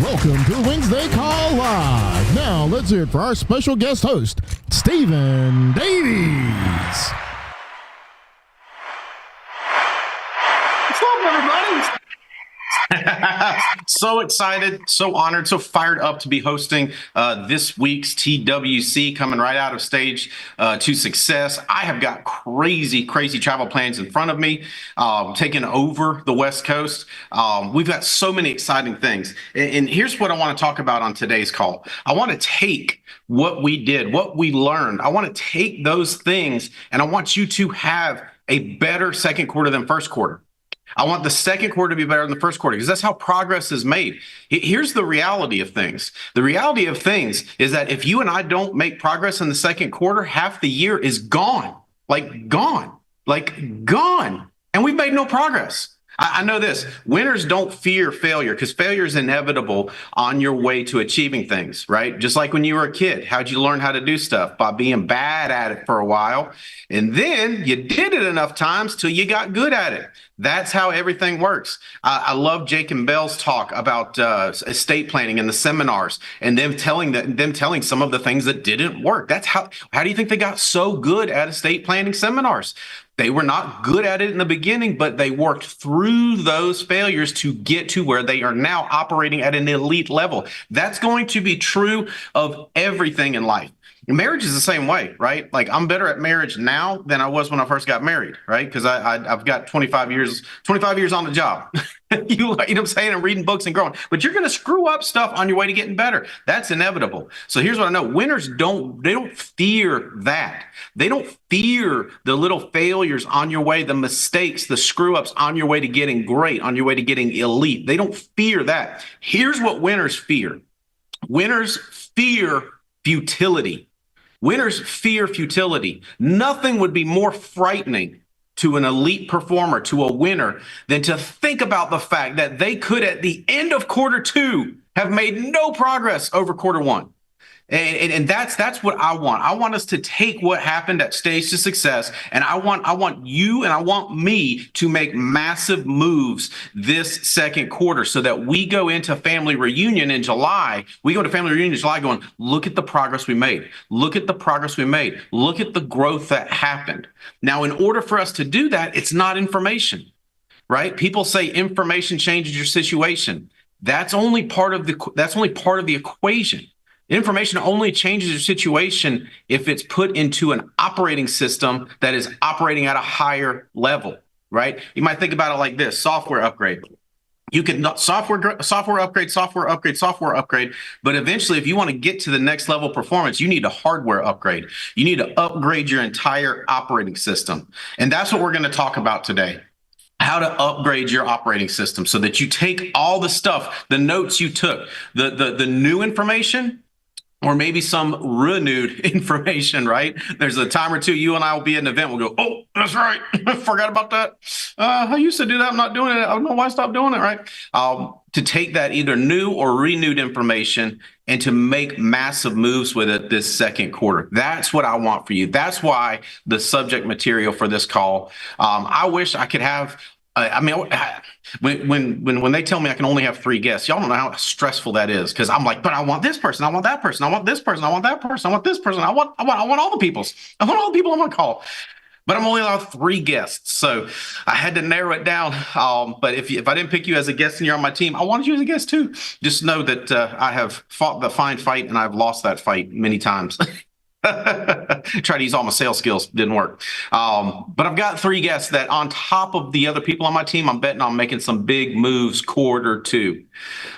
Welcome to Wednesday Call Live. Now, let's hear it for our special guest host, Stephen Davies. What's up, everybody? So excited, so honored, so fired up to be hosting this week's TWC, coming right out of stage to success. I have got crazy travel plans in front of me, taking over the West Coast. We've got so many exciting things. And here's what I want to talk about on today's call. I want to take what we did, what we learned. I want to take those things, and I want you to have a better second quarter than first quarter. I want the second quarter to be better than the first quarter because that's how progress is made. Here's the reality of things. The reality of things is that if you and I don't make progress in the second quarter, half the year is gone, gone. And we've made no progress. I know this. Winners don't fear failure because failure is inevitable on your way to achieving things, right? Just like when you were a kid, how'd you learn how to do stuff? By being bad at it for a while. And then you did it enough times till you got good at it. That's how everything works. I love Jake and Bell's talk about estate planning and the seminars and them telling some of the things that didn't work. That's how do you think they got so good at estate planning seminars? They were not good at it in the beginning, but they worked through those failures to get to where they are now operating at an elite level. That's going to be true of everything in life. Marriage is the same way, right? Like I'm better at marriage now than I was when I first got married, right? Because I've got 25 years on the job. You know what I'm saying? And reading books and growing. But you're going to screw up stuff on your way to getting better. That's inevitable. So here's what I know. Winners don't fear that. They don't fear the little failures on your way, the mistakes, the screw ups on your way to getting great, on your way to getting elite. They don't fear that. Here's what winners fear. Winners fear futility. Winners fear futility. Nothing would be more frightening to an elite performer, to a winner, than to think about the fact that they could, at the end of quarter two, have made no progress over quarter one. And that's what I want. I want us to take what happened at Stage to Success, and I want you and I want me to make massive moves this second quarter so that we go into family reunion in July. We go to family reunion in July going, look at the progress we made. Look at the progress we made. Look at the growth that happened. Now, in order for us to do that, it's not information, right? People say information changes your situation. That's only part of the equation. Information only changes your situation if it's put into an operating system that is operating at a higher level, right? You might think about it like this: software upgrade. You can software upgrade. But eventually, if you want to get to the next level performance, you need a hardware upgrade. You need to upgrade your entire operating system. And that's what we're going to talk about today. How to upgrade your operating system so that you take all the stuff, the notes you took, the new information, or maybe some renewed information, right? There's a time or two you and I will be at an event. We'll go, oh, that's right. I forgot about that. I used to do that. I'm not doing it. I don't know why I stopped doing it, right? To take that either new or renewed information and to make massive moves with it this second quarter. That's what I want for you. That's why the subject material for this call. I wish I could have. When they tell me I can only have 3 guests, y'all don't know how stressful that is, because I'm like, but I want this person, I want that person, I want this person, I want that person, I want this person, I want all the peoples. I want all the people on my call. But I'm only allowed 3 guests, so I had to narrow it down. But if I didn't pick you as a guest and you're on my team, I wanted you as a guest too. Just know that I have fought the fine fight and I've lost that fight many times. Try to use all my sales skills. Didn't work. But I've got 3 guests that on top of the other people on my team, I'm betting on making some big moves quarter two.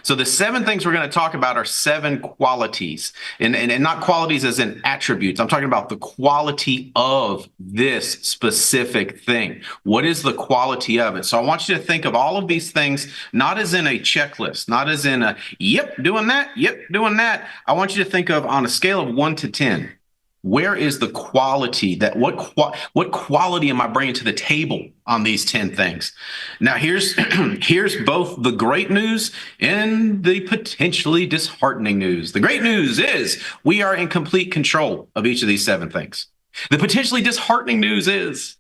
So the 7 things we're going to talk about are 7 qualities and not qualities as in attributes. I'm talking about the quality of this specific thing. What is the quality of it? So I want you to think of all of these things, not as in a checklist, not as in a, yep, doing that. Yep, doing that. I want you to think of on a scale of 1 to 10. Where is the quality that what quality am I bringing to the table on these 10 things? Now, here's both the great news and the potentially disheartening news. The great news is we are in complete control of each of these 7 things. The potentially disheartening news is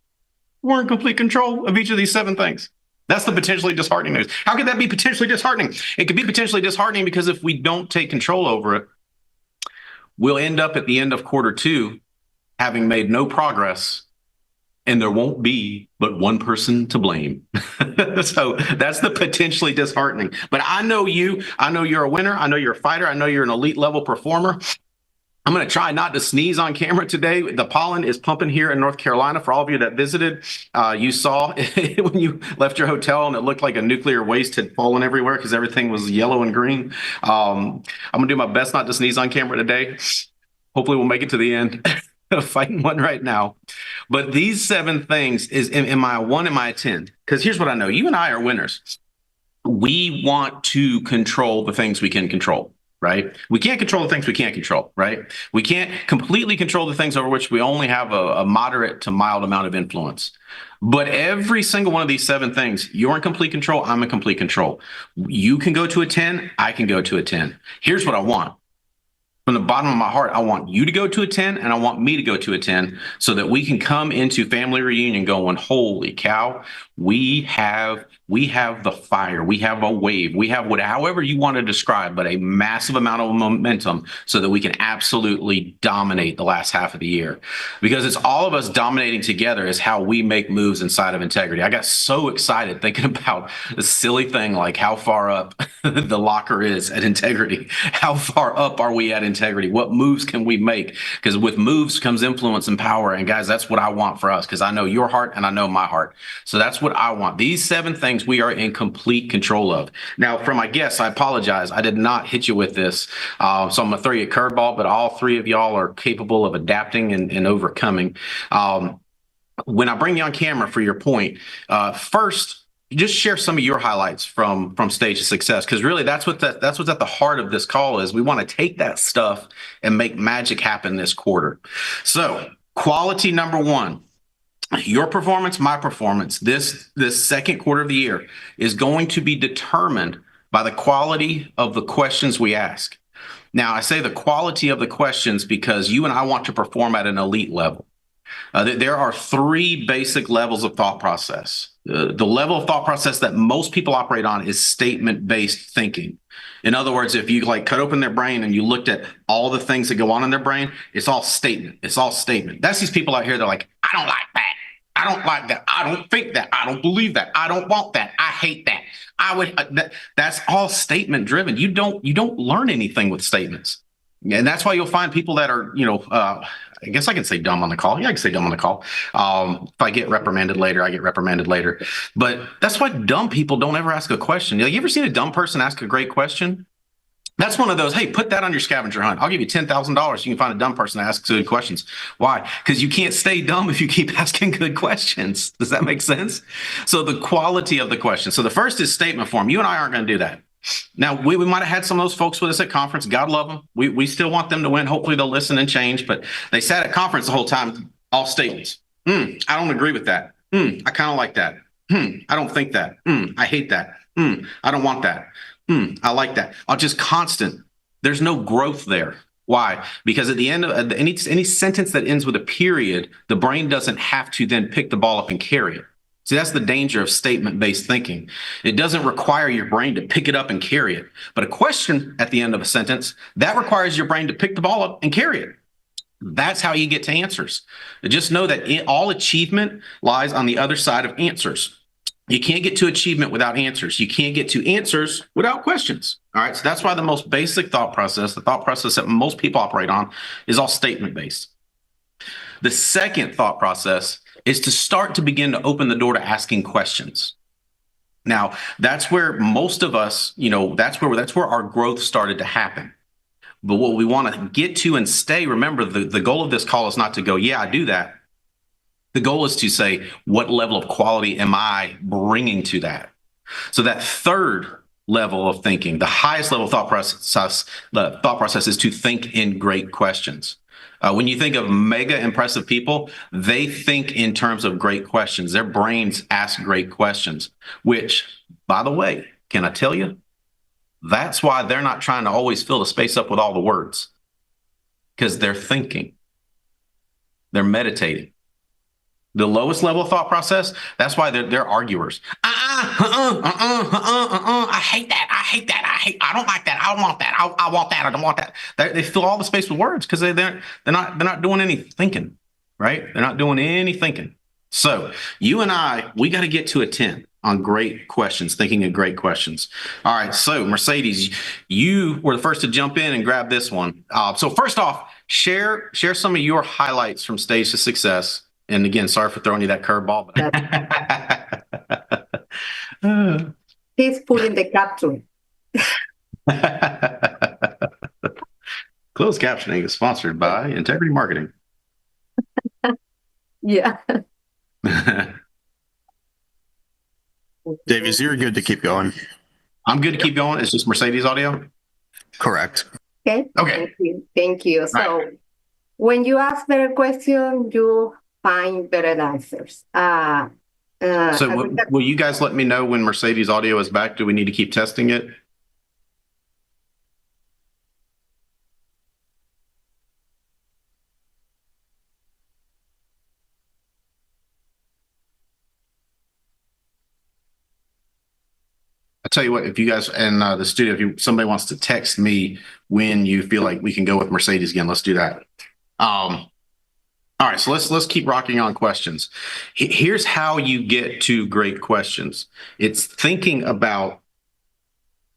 we're in complete control of each of these 7 things. That's the potentially disheartening news. How could that be potentially disheartening? It could be potentially disheartening because if we don't take control over it, we'll end up at the end of quarter two having made no progress, and there won't be but one person to blame. So that's the potentially disheartening. But I know you. I know you're a winner. I know you're a fighter. I know you're an elite level performer. I'm going to try not to sneeze on camera today. The pollen is pumping here in North Carolina. For all of you that visited, you saw when you left your hotel and it looked like a nuclear waste had fallen everywhere because everything was yellow and green. I'm going to do my best not to sneeze on camera today. Hopefully we'll make it to the end. Fighting one right now. But these 7 things is, am I a 1, am I a 10? Because here's what I know. You and I are winners. We want to control the things we can control. Right? We can't control the things we can't control, right? We can't completely control the things over which we only have a moderate to mild amount of influence. But every single one of these 7 things, you're in complete control, I'm in complete control. You can go to a 10, I can go to a 10. Here's what I want. From the bottom of my heart, I want you to go to a 10 and I want me to go to a 10 so that we can come into family reunion going, holy cow, we have the fire, we have a wave, we have however you want to describe, but a massive amount of momentum so that we can absolutely dominate the last half of the year. Because it's all of us dominating together is how we make moves inside of integrity. I got so excited thinking about a silly thing like how far up the locker is at integrity. How far up are we at integrity? What moves can we make? Because with moves comes influence and power. And guys, that's what I want for us because I know your heart and I know my heart. So that's what I want. These 7 things we are in complete control of. Now, for my guests, I apologize. I did not hit you with this. So I'm going to throw you a curveball, but all 3 of y'all are capable of adapting and overcoming. When I bring you on camera for your point, first, just share some of your highlights from Stage of Success, because really that's what's at the heart of this call is we want to take that stuff and make magic happen this quarter. So quality number 1. Your performance, my performance, this second quarter of the year is going to be determined by the quality of the questions we ask. Now, I say the quality of the questions because you and I want to perform at an elite level. There are 3 basic levels of thought process. The level of thought process that most people operate on is statement-based thinking. In other words, if you cut open their brain and you looked at all the things that go on in their brain, it's all statement. It's all statement. That's these people out here. They're like, I don't like that. I don't like that. I don't think that. I don't believe that. I don't want that. I hate that. I would. That's all statement driven. You don't learn anything with statements, and that's why you'll find people that are, I guess I can say dumb on the call. Yeah, I can say dumb on the call. If I get reprimanded later, I get reprimanded later. But that's why dumb people don't ever ask a question. You ever seen a dumb person ask a great question? That's one of those, hey, put that on your scavenger hunt. I'll give you $10,000. You can find a dumb person that asks good questions. Why? Because you can't stay dumb if you keep asking good questions. Does that make sense? So the quality of the question. So the first is statement form. You and I aren't going to do that. Now, we might have had some of those folks with us at conference. God love them. We still want them to win. Hopefully they'll listen and change. But they sat at conference the whole time, all statements. I don't agree with that. I kind of like that. I don't think that. I hate that. I don't want that. I like that. Just constant. There's no growth there. Why? Because at the end of any sentence that ends with a period, the brain doesn't have to then pick the ball up and carry it. See, that's the danger of statement-based thinking. It doesn't require your brain to pick it up and carry it. But a question at the end of a sentence, that requires your brain to pick the ball up and carry it. That's how you get to answers. Just know that all achievement lies on the other side of answers. You can't get to achievement without answers. You can't get to answers without questions. All right. So that's why the most basic thought process, the thought process that most people operate on, is all statement-based. The second thought process is to start to begin to open the door to asking questions. Now, that's where most of us, that's where our growth started to happen. But what we want to get to and stay, remember, the goal of this call is not to go, yeah, I do that. The goal is to say, what level of quality am I bringing to that? So that third level of thinking, the highest level of thought process is to think in great questions. When you think of mega impressive people, they think in terms of great questions. Their brains ask great questions, which, by the way, can I tell you, that's why they're not trying to always fill the space up with all the words, because they're thinking, they're meditating. The lowest level of thought process, that's why they're arguers. I hate that. I hate that. I don't like that. I don't want that. I want that. I don't want that. They fill all the space with words because they're not doing any thinking, right? They're not doing any thinking. So you and we got to get to a 10 on great questions, thinking of great questions. All right. So Mercedes, you were the first to jump in and grab this one. So first off, share some of your highlights from Stage to Success. And again, sorry for throwing you that curveball. He's pulling the caption. Closed captioning is sponsored by Integrity Marketing. Yeah. Davies, you're good to keep going. I'm good to keep going. It's just Mercedes audio? Correct. Okay. Okay. Thank you. So when you ask better questions, you find better answers. So will you guys let me know when Mercedes audio is back? Do we need to keep testing it? I tell you what, if you guys in the studio, if somebody wants to text me when you feel like we can go with Mercedes again, let's do that. All right, so let's keep rocking on questions. Here's how you get to great questions. It's thinking about,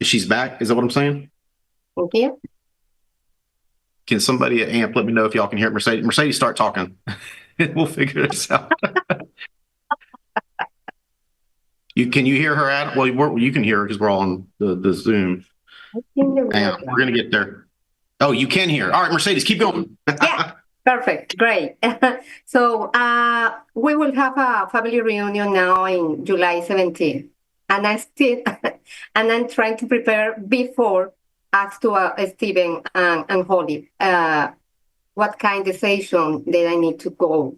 she's back. Is that what I'm saying? Okay. Can somebody at AMP let me know if y'all can hear Mercedes? Mercedes, start talking. We'll figure this out. Can you hear her at? Well, you can hear her because we're all on the Zoom. We're going to get there. Oh, you can hear. All right, Mercedes, keep going. Yeah, perfect. Great. So we will have a family reunion now in July 17th. And I'm trying to prepare before ask to Stephen and Holly what kind of session that I need to go.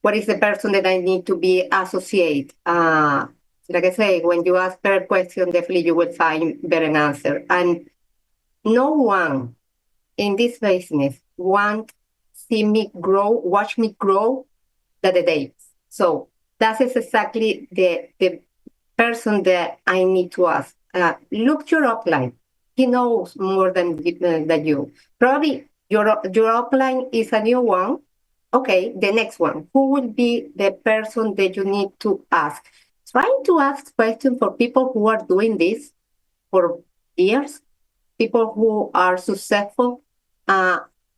What is the person that I need to be associate? Like I say, when you ask better question, definitely you will find better answer. And no one in this business want see me grow, watch me grow than the Davies. So that is exactly the person that I need to ask. Look your upline. He knows more than you. Probably your upline is a new one. Okay, the next one. Who will be the person that you need to ask? Trying to ask questions for people who are doing this for years, people who are successful.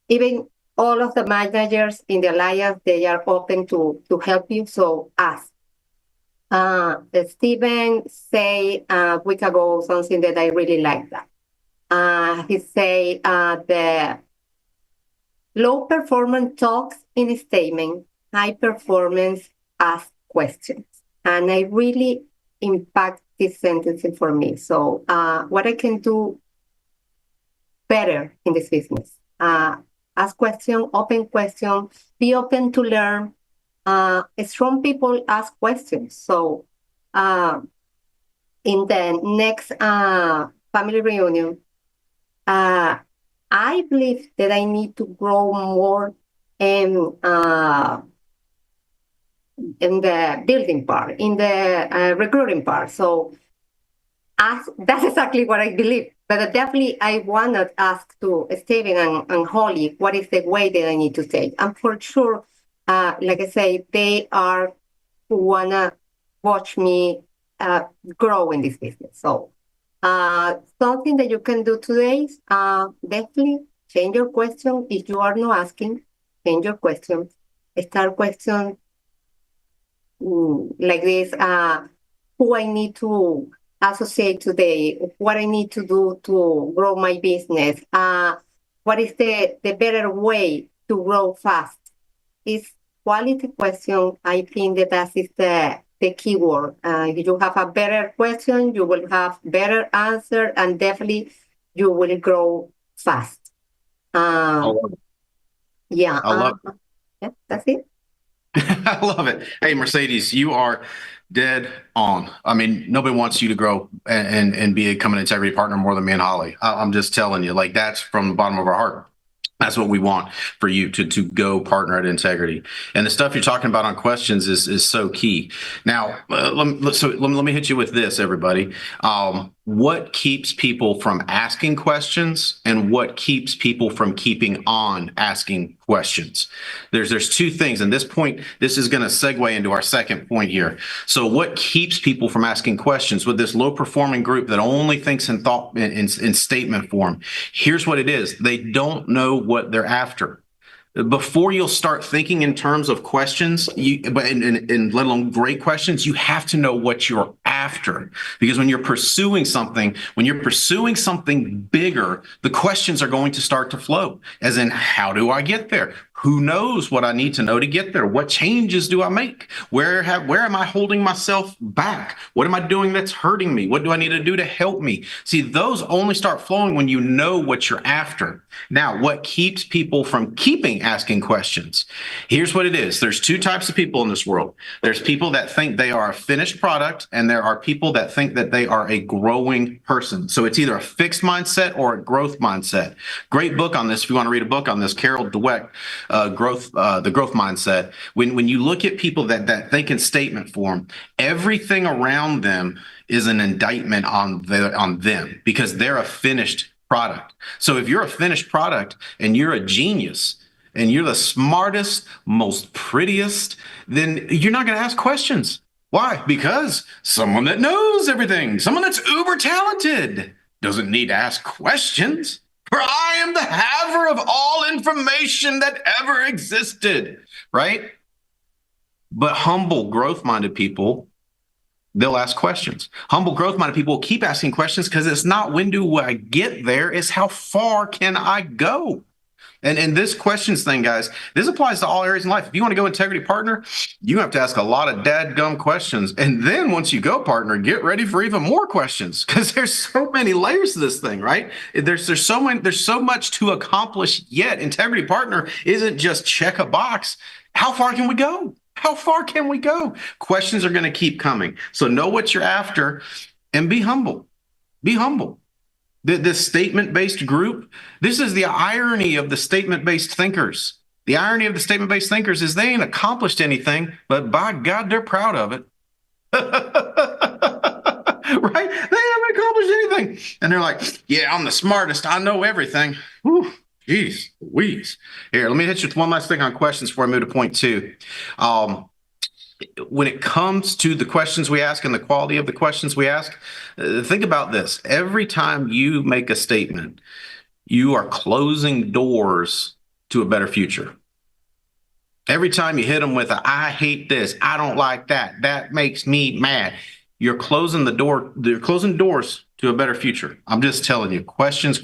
Even all of the managers in the alliance, they are open to help you. So ask. Stephen say a week ago something that I really like that. He say the low performance talks in a statement, high performance ask questions. And I really impact this sentence for me. So what I can do better in this business, ask question, open question, be open to learn. Strong people ask questions. So in the next family reunion, I believe that I need to grow more in the building part, in the recruiting part. So that's exactly what I believe. But definitely I want to ask to Stephen and Holly, what is the way that I need to take? And for sure, like I say, they are who want to watch me grow in this business. So something that you can do today is definitely change your question. If you are not asking, change your question. Start question like this, who I need to associate today, what I need to do to grow my business, what is the better way to grow fast. It's quality question. I think that is the key word. If you have a better question, you will have better answer, and definitely you will grow fast. Yeah. I love it. Yeah, that's it. I love it. Hey, Mercedes, you are dead on. I mean, nobody wants you to grow and become an integrity partner more than me and Holly. I'm just telling you, like, that's from the bottom of our heart. That's what we want for you to go partner at Integrity. And the stuff you're talking about on questions is so key. Now, let me hit you with this, everybody. What keeps people from asking questions, and what keeps people from keeping on asking questions? There's two things. And this is going to segue into our second point here. So what keeps people from asking questions with this low performing group that only thinks in thought in statement form? Here's what it is. They don't know what they're after. Before you'll start thinking in terms of questions, and let alone great questions, you have to know what you're after. Because when you're pursuing something bigger, the questions are going to start to flow. As in, how do I get there? Who knows what I need to know to get there? What changes do I make? Where am I holding myself back? What am I doing that's hurting me? What do I need to do to help me? See, those only start flowing when you know what you're after. Now, what keeps people from keeping asking questions? Here's what it is. There's two types of people in this world. There's people that think they are a finished product, and there are people that think that they are a growing person. So it's either a fixed mindset or a growth mindset. Great book on this. If you want to read a book on this, Carol Dweck, the growth mindset. When you look at people that think in statement form, everything around them is an indictment on them, because they're a finished product. So if you're a finished product and you're a genius and you're the smartest, most prettiest, then you're not going to ask questions. Why? Because someone that knows everything, someone that's uber talented, doesn't need to ask questions. For I am the haver of all information that ever existed, right? But humble, growth-minded people, they'll ask questions. Humble, growth-minded people will keep asking questions, because it's not when do I get there, it's how far can I go? And this questions thing, guys, this applies to all areas in life. If you want to go integrity partner, you have to ask a lot of dadgum questions. And then once you go partner, get ready for even more questions, because there's so many layers to this thing, right? There's so much to accomplish yet. Integrity partner isn't just check a box. How far can we go? How far can we go? Questions are going to keep coming. So know what you're after and be humble. Be humble. This statement-based group, this is the irony of the statement-based thinkers. The irony of the statement-based thinkers is they ain't accomplished anything, but by God, they're proud of it. Right? They haven't accomplished anything. And they're like, yeah, I'm the smartest. I know everything. Whew, geez, Louise. Here, let me hit you with one last thing on questions before I move to point two. When it comes to the questions we ask and the quality of the questions we ask, think about this. Every time you make a statement, you are closing doors to a better future. Every time you hit them with a, I hate this, I don't like that, that makes me mad, you're closing the door, you're closing doors to a better future. I'm just telling you, questions.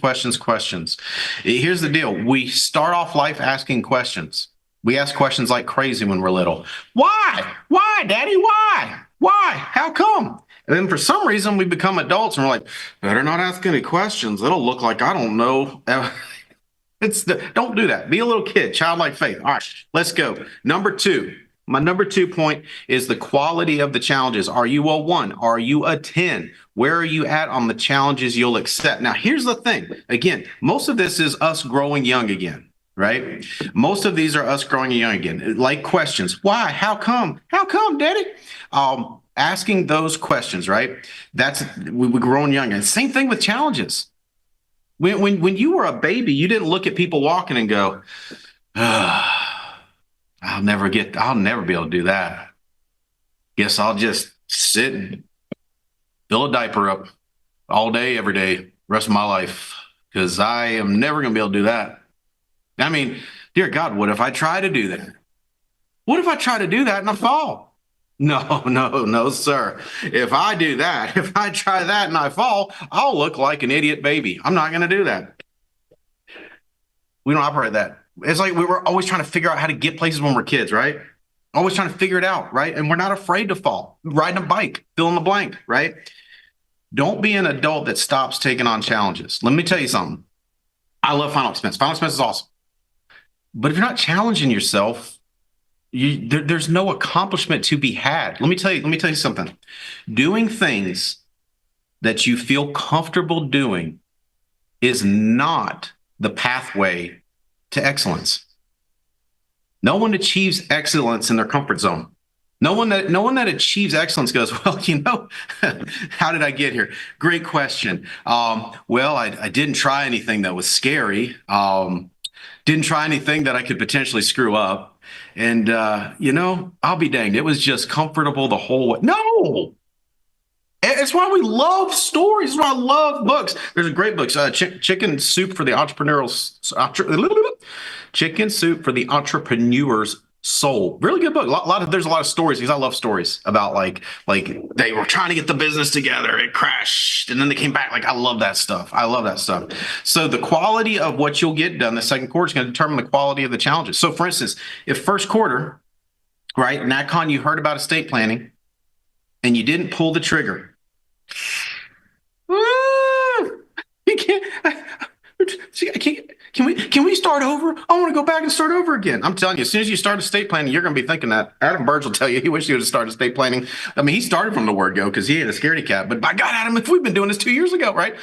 Here's the deal. We start off life asking questions. We ask questions like crazy when we're little. Why? Why, Daddy? Why? Why? How come? And then for some reason we become adults and we're like, better not ask any questions. It'll look like I don't know. Don't do that. Be a little kid, childlike faith. All right, let's go. Number two. My number 2 point is the quality of the challenges. Are you a 1? Are you a 10? Where are you at on the challenges you'll accept? Now, here's the thing. Again, most of this is us growing young again. Right? Most of these are us growing young again, like questions. Why? How come? How come, Daddy? Asking those questions, right? We're growing young. And same thing with challenges. When you were a baby, you didn't look at people walking and go, I'll never be able to do that. Guess I'll just sit and fill a diaper up all day, every day, rest of my life, because I am never going to be able to do that. I mean, dear God, what if I try to do that? What if I try to do that and I fall? No, sir. If I do that, if I try that and I fall, I'll look like an idiot baby. I'm not going to do that. We don't operate that. It's like we were always trying to figure out how to get places when we're kids, right? Always trying to figure it out, right? And we're not afraid to fall. Riding a bike, fill in the blank, right? Don't be an adult that stops taking on challenges. Let me tell you something. I love Final Expense. Final Expense is awesome. But if you're not challenging yourself, there's no accomplishment to be had. Let me tell you something. Doing things that you feel comfortable doing is not the pathway to excellence. No one achieves excellence in their comfort zone. No one that achieves excellence goes, well, how did I get here? Great question. Well, I didn't try anything that was scary. Didn't try anything that I could potentially screw up. And, I'll be danged. It was just comfortable the whole way. No! It's why we love stories. It's why I love books. There's a great book, Chicken Soup for the Chicken Soup for the Entrepreneur's Soul. Really good book. There's a lot of stories because I love stories about like they were trying to get the business together, it crashed, and then they came back. Like I love that stuff. So the quality of what you'll get done the second quarter is going to determine the quality of the challenges. So for instance, if first quarter, right, NatCon, you heard about estate planning and you didn't pull the trigger. You can't. Can we start over? I want to go back and start over again. I'm telling you, as soon as you start estate planning, you're going to be thinking that. Adam Burge will tell you he wished he would have started estate planning. I mean, he started from the word go because he had a scaredy cat. But by God, Adam, if we've been doing this 2 years ago, right?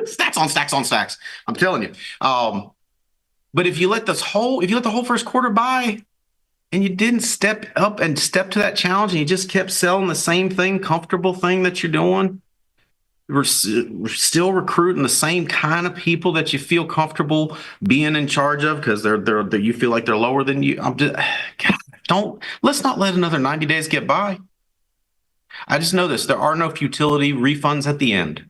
Stacks on stacks on stacks. I'm telling you. But if you let the whole first quarter by, and you didn't step up and step to that challenge, and you just kept selling the same thing, comfortable thing that you're doing. We're still recruiting the same kind of people that you feel comfortable being in charge of because they're you feel like they're lower than you. Let's not let another 90 days get by. I just know this: there are no futility refunds at the end.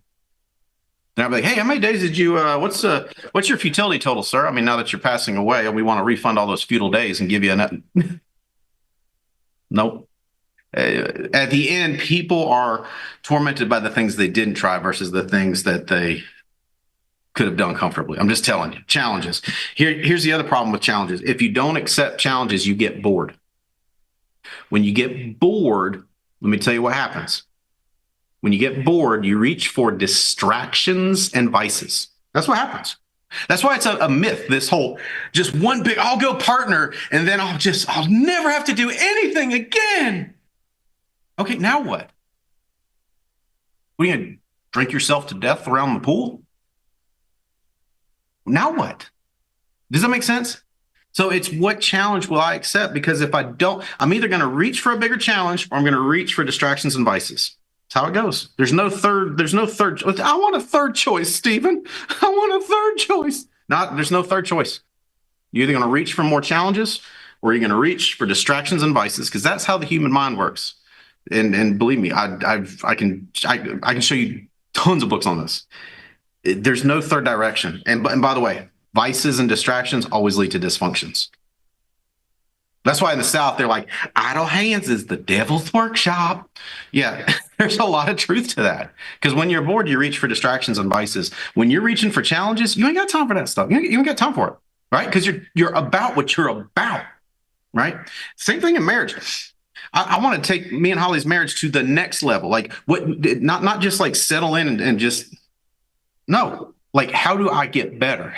And I'll be like, hey, how many days did you? What's your futility total, sir? I mean, now that you're passing away, and we want to refund all those futile days and give you a nope. At the end, people are tormented by the things they didn't try versus the things that they could have done comfortably. I'm just telling you, challenges. Here's the other problem with challenges. If you don't accept challenges, you get bored. When you get bored, let me tell you what happens. When you get bored, you reach for distractions and vices. That's what happens. That's why it's a myth, this whole just one big, I'll go partner, and then I'll never have to do anything again. Okay, now what? What are you going to drink yourself to death around the pool? Now what? Does that make sense? So it's what challenge will I accept? Because if I don't, I'm either going to reach for a bigger challenge or I'm going to reach for distractions and vices. That's how it goes. There's no third. I want a third choice, Stephen. I want a third choice. There's no third choice. You're either going to reach for more challenges or you're going to reach for distractions and vices because that's how the human mind works. And believe me, I can show you tons of books on this. There's no third direction. And by the way, vices and distractions always lead to dysfunctions. That's why in the South, they're like, idle hands is the devil's workshop. Yeah, there's a lot of truth to that. Because when you're bored, you reach for distractions and vices. When you're reaching for challenges, you ain't got time for that stuff. You ain't got time for it, right? Because you're about what you're about, right? Same thing in marriage. I want to take me and Holly's marriage to the next level. Like not just like settle in and just, no. Like, how do I get better?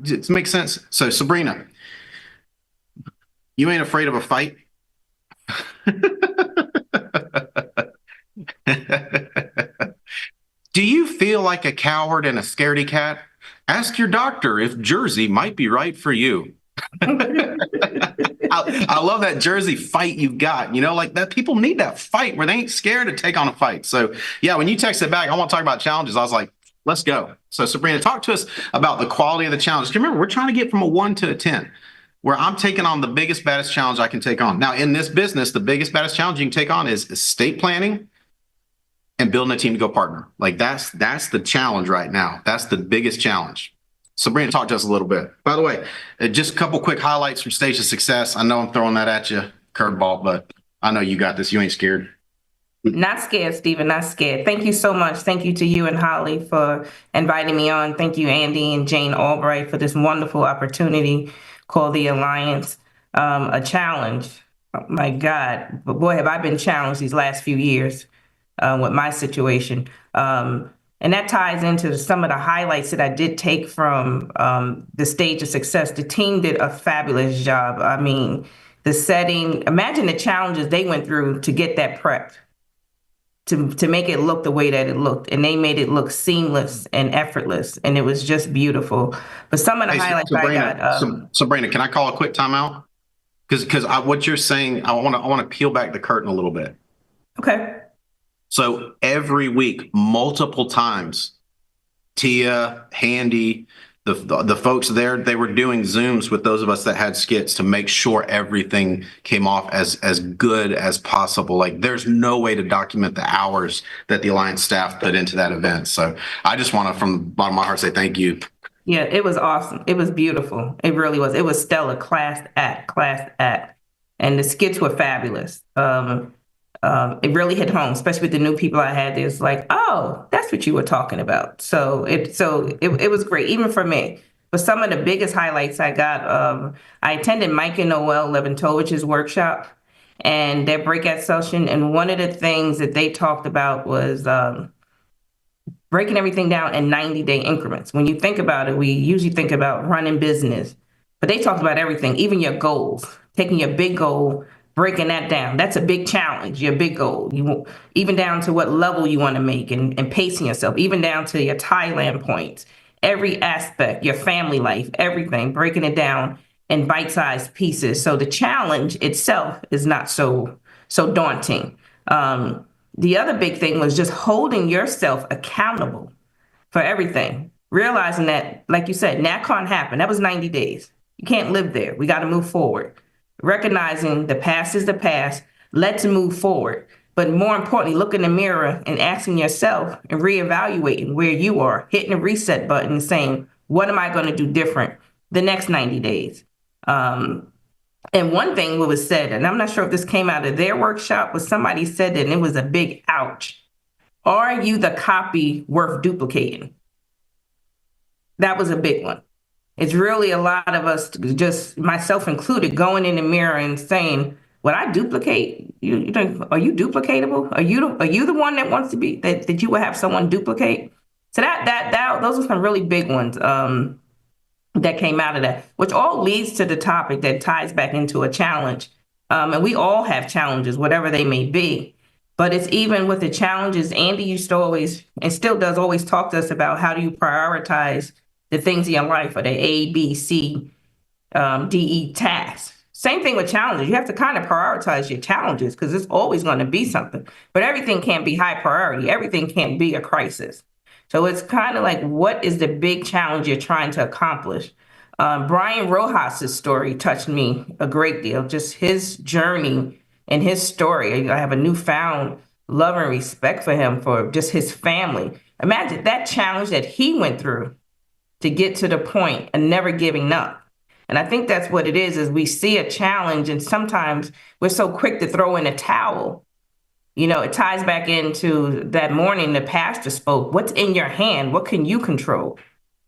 Does it make sense? So Sabrina, you ain't afraid of a fight? Do you feel like a coward and a scaredy cat? Ask your doctor if Jersey might be right for you. I love that Jersey fight you've got. Like that. People need that fight where they ain't scared to take on a fight. So yeah, when you texted back, I want to talk about challenges. I was like, let's go. So Sabrina, talk to us about the quality of the challenge. Remember, we're trying to get from a 1 to a 10, where I'm taking on the biggest, baddest challenge I can take on. Now, in this business, the biggest, baddest challenge you can take on is estate planning and building a team to go partner. Like that's the challenge right now. That's the biggest challenge. Sabrina, talk to us a little bit. By the way, just a couple quick highlights from Stage of Success. I know I'm throwing that at you, curveball, but I know you got this. You ain't scared. Not scared, Stephen, not scared. Thank you so much. Thank you to you and Holly for inviting me on. Thank you, Andy and Jane Albright, for this wonderful opportunity called the Alliance. A challenge. Oh, my God. But boy, have I been challenged these last few years with my situation. And that ties into some of the highlights that I did take from the Stage of Success. The team did a fabulous job. I mean, the setting, imagine the challenges they went through to get that prepped, to make it look the way that it looked, and they made it look seamless and effortless, and it was just beautiful. But some of the highlights Sabrina, I got. Sabrina, can I call a quick timeout? Because what you're saying, I want to peel back the curtain a little bit. Okay. So every week, multiple times, Tia, Handy, the folks there, they were doing Zooms with those of us that had skits to make sure everything came off as good as possible. Like, there's no way to document the hours that the Alliance staff put into that event. So I just want to, from the bottom of my heart, say thank you. Yeah, it was awesome. It was beautiful. It really was. It was stellar. Class act. And the skits were fabulous. It really hit home, especially with the new people I had. It's like, oh, that's what you were talking about. So it was great, even for me. But some of the biggest highlights I got, I attended Mike and Noel Leventovich's workshop and their breakout session. And one of the things that they talked about was breaking everything down in 90-day increments. When you think about it, we usually think about running business, but they talked about everything, even your goals, taking your big goal, breaking that down. That's a big challenge, your big goal. Even down to what level you want to make and pacing yourself, even down to your Thailand points, every aspect, your family life, everything, breaking it down in bite-sized pieces. So the challenge itself is not so daunting. The other big thing was just holding yourself accountable for everything, realizing that, like you said, NatCon happened. That was 90 days. You can't live there. We got to move forward. Recognizing the past is the past. Let's move forward. But more importantly, look in the mirror and asking yourself and reevaluating where you are, hitting the reset button and saying, what am I going to do different the next 90 days? And one thing was said, and I'm not sure if this came out of their workshop, but somebody said that, and it was a big ouch. Are you the copy worth duplicating? That was a big one. It's really a lot of us, just myself included, going in the mirror and saying, "Would I duplicate? Are you duplicatable? Are you the one that wants to be that you would have someone duplicate?" So those are some really big ones that came out of that, which all leads to the topic that ties back into a challenge. And we all have challenges, whatever they may be. But it's even with the challenges, Andy used to always, and still does always talk to us about how do you prioritize the things in your life, or the A, B, C, D, E tasks. Same thing with challenges. You have to kind of prioritize your challenges because it's always going to be something. But everything can't be high priority. Everything can't be a crisis. So it's kind of like, what is the big challenge you're trying to accomplish? Brian Rojas's story touched me a great deal, just his journey and his story. I have a newfound love and respect for him, for just his family. Imagine that challenge that he went through to get to the point of never giving up. And I think that's what it is we see a challenge and sometimes we're so quick to throw in a towel. You know, it ties back into that morning the pastor spoke. What's in your hand? What can you control?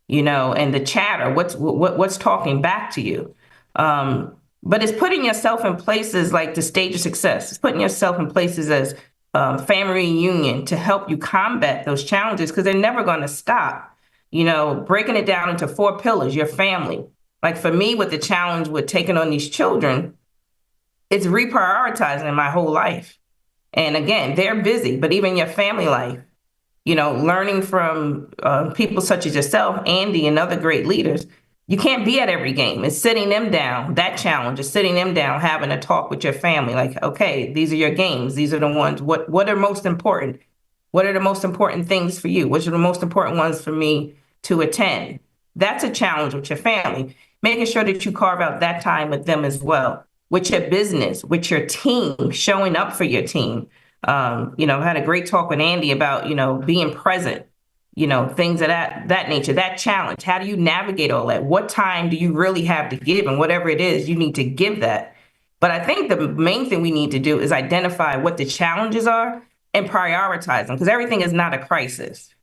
You know, and the chatter, what's talking back to you? But it's putting yourself in places like the stage of success. It's putting yourself in places as family reunion to help you combat those challenges because they're never going to stop. You know, breaking it down into 4 pillars, your family. Like for me, with the challenge with taking on these children, it's reprioritizing my whole life. And again, they're busy, but even your family life, you know, learning from people such as yourself, Andy, and other great leaders, you can't be at every game. It's sitting them down. That challenge is sitting them down, having a talk with your family. Like, okay, these are your games. These are the ones. What are most important? What are the most important things for you? Which are the most important ones for me to attend? That's a challenge with your family. Making sure that you carve out that time with them as well. With your business, with your team, showing up for your team. You know, I had a great talk with Andy about, you know, being present, you know, things of that nature, that challenge. How do you navigate all that? What time do you really have to give? And whatever it is, you need to give that. But I think the main thing we need to do is identify what the challenges are and prioritize them, because everything is not a crisis.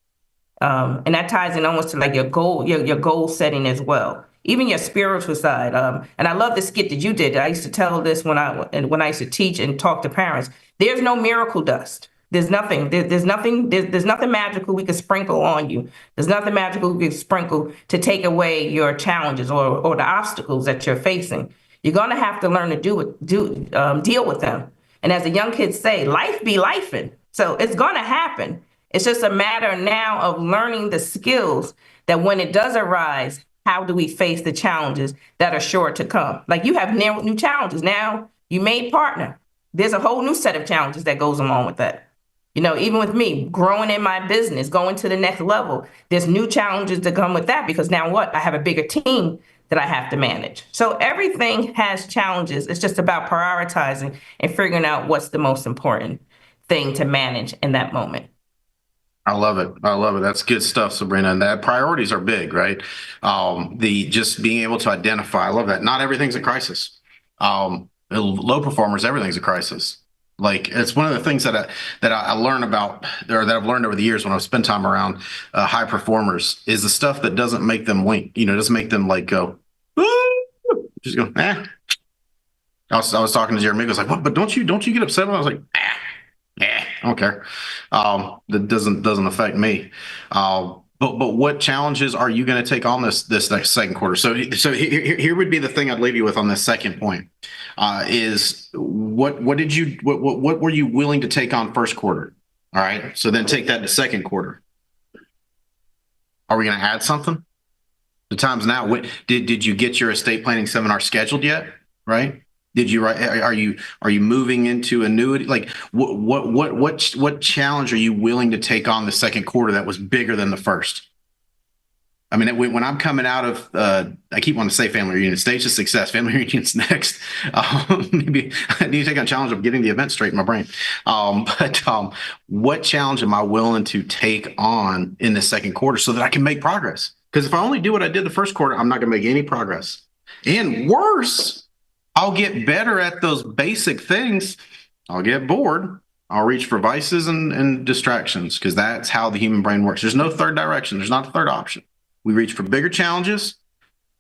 And that ties in almost to like your goal setting as well. Even your spiritual side. And I love the skit that you did. I used to tell this when I used to teach and talk to parents. There's no miracle dust. There's nothing. There's nothing magical we can sprinkle on you. There's nothing magical we can sprinkle to take away your challenges or the obstacles that you're facing. You're gonna have to learn to deal with them. And as the young kids say, life be lifing. So it's going to happen. It's just a matter now of learning the skills that when it does arise, how do we face the challenges that are sure to come? Like you have new challenges. Now you made partner. There's a whole new set of challenges that goes along with that. You know, even with me growing in my business, going to the next level, there's new challenges that come with that because now what? I have a bigger team that I have to manage. So everything has challenges. It's just about prioritizing and figuring out what's the most important thing to manage in that moment. I love it. I love it. That's good stuff, Sabrina. And that priorities are big, right? The just being able to identify. I love that. Not everything's a crisis. Low performers, everything's a crisis. Like it's one of the things that I learn about, or that I've learned over the years when I've spent time around high performers, is the stuff that doesn't make them wink. You know, doesn't make them like go, just go, eh. I was talking to Jeremy. He was like, "What? But don't you get upset?" When I was like, I don't care. That doesn't affect me. But what challenges are you going to take on this next second quarter? So here would be the thing I'd leave you with on this second point. Is what were you willing to take on first quarter? All right. So then take that to second quarter. Are we going to add something? The time's now. Did you get your estate planning seminar scheduled yet? Right? Did you are you moving into annuity? Like what challenge are you willing to take on the second quarter that was bigger than the first? I mean, when I'm coming out of, I keep wanting to say family reunion, stage of success, family reunion's next. Maybe I need to take on a challenge of getting the event straight in my brain. But what challenge am I willing to take on in the second quarter so that I can make progress? Because if I only do what I did the first quarter, I'm not going to make any progress. And worse, I'll get better at those basic things. I'll get bored. I'll reach for vices and distractions because that's how the human brain works. There's no third direction. There's not a third option. We reach for bigger challenges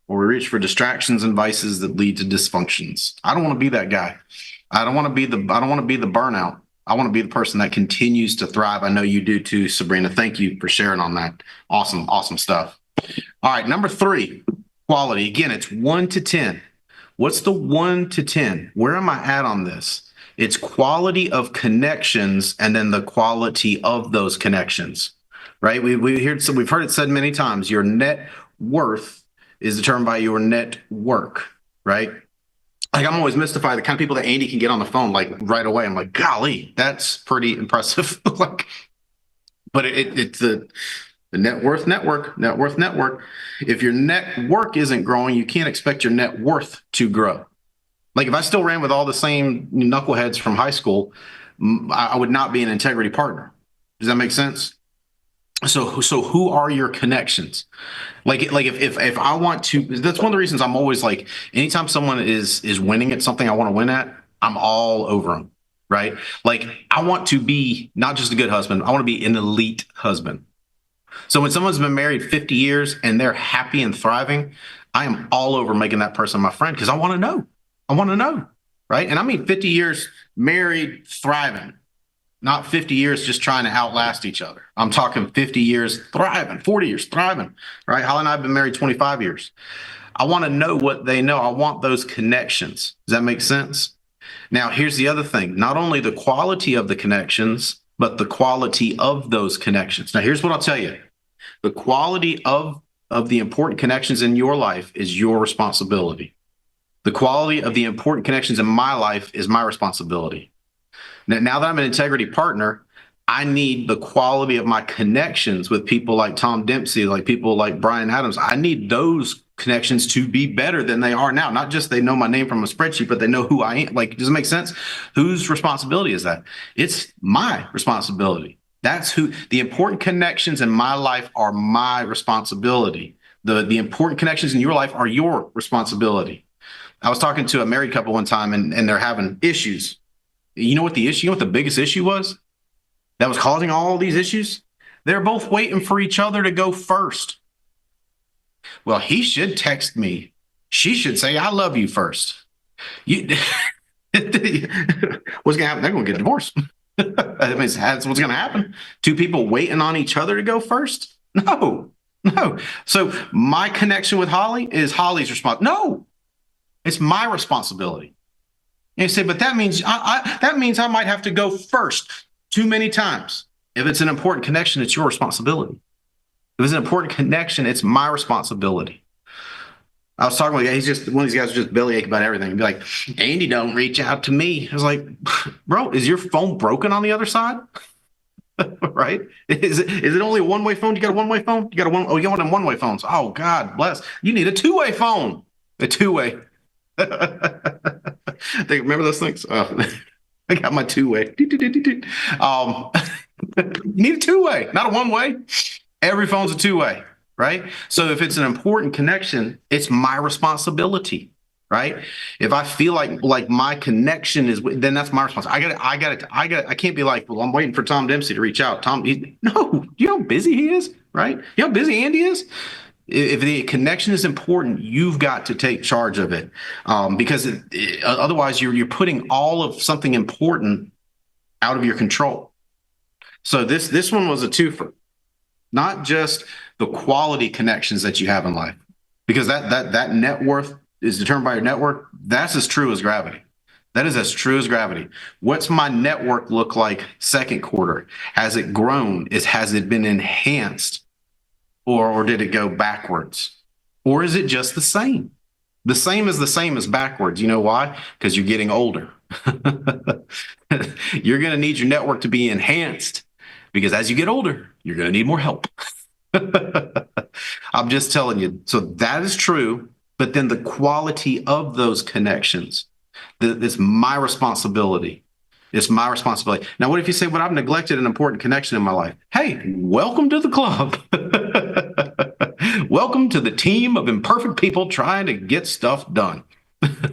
or we reach for distractions and vices that lead to dysfunctions. I don't want to be that guy. I don't want to be the burnout. I want to be the person that continues to thrive. I know you do too, Sabrina. Thank you for sharing on that. Awesome stuff. All right, number 3, quality. Again, it's 1 to 10. What's the 1 to 10? Where am I at on this? It's quality of connections and then the quality of those connections, right? We've heard it said many times, your net worth is determined by your net work, right? Like I'm always mystified the kind of people that Andy can get on the phone like right away. I'm like, golly, that's pretty impressive. But it's the net worth network. If your net work isn't growing, you can't expect your net worth to grow. Like if I still ran with all the same knuckleheads from high school, I would not be an integrity partner. Does that make sense? So who are your connections? Like if I want to, that's one of the reasons I'm always like, anytime someone is winning at something I want to win at, I'm all over them, right? Like I want to be not just a good husband, I want to be an elite husband. So when someone's been married 50 years and they're happy and thriving, I am all over making that person my friend because I want to know, right? And I mean 50 years married, thriving, not 50 years just trying to outlast each other. I'm talking 50 years thriving, 40 years thriving, right? Holly and I have been married 25 years. I want to know what they know. I want those connections. Does that make sense? Now, here's the other thing. Not only the quality of the connections, but the quality of those connections. Now, here's what I'll tell you. The quality of the important connections in your life is your responsibility. The quality of the important connections in my life is my responsibility. Now that I'm an integrity partner, I need the quality of my connections with people like Tom Dempsey, like people like Brian Adams. I need those connections to be better than they are now. Not just they know my name from a spreadsheet, but they know who I am. Like, does it make sense? Whose responsibility is that? It's my responsibility. That's who the important connections in my life are my responsibility. The important connections in your life are your responsibility. I was talking to a married couple one time and they're having issues. You know what the biggest issue was that was causing all these issues? They're both waiting for each other to go first. Well, he should text me. She should say, I love you first. What's going to happen? They're going to get divorced. I mean, that's what's going to happen. 2 people waiting on each other to go first? No. So my connection with Holly is Holly's response. No, it's my responsibility. And you say, but that means I might have to go first. too many times. If it's an important connection, it's your responsibility. If it's an important connection, it's my responsibility. I was talking with a guy, he's just one of these guys who just bellyache about everything. He'd be like, Andy, don't reach out to me. I was like, bro, is your phone broken on the other side? Right? Is it only a one-way phone? You got a one-way phone? You got one of them one-way phones. Oh, God bless. You need a two-way phone. A two-way. Remember those things? I got my two-way. You need a two-way, not a one-way. Every phone's a two-way, right? So if it's an important connection, it's my responsibility, right? If I feel like my connection is, then that's my responsibility. I can't be like, well, I'm waiting for Tom Dempsey to reach out. No, you know how busy he is, right? You know how busy Andy is? If the connection is important, you've got to take charge of it, because otherwise you're putting all of something important out of your control. So this one was a twofer. Not just the quality connections that you have in life, because that net worth is determined by your network. That's as true as gravity. That is as true as gravity. What's my network look like second quarter? Has it grown? Has it been enhanced? Or did it go backwards? Or is it just the same? The same as backwards. You know why? Because you're getting older. You're going to need your network to be enhanced, because as you get older, you're going to need more help. I'm just telling you. So that is true. But then the quality of those connections, it's my responsibility. It's my responsibility. Now, what if you say, well, I've neglected an important connection in my life? Hey, welcome to the club. Welcome to the team of imperfect people trying to get stuff done.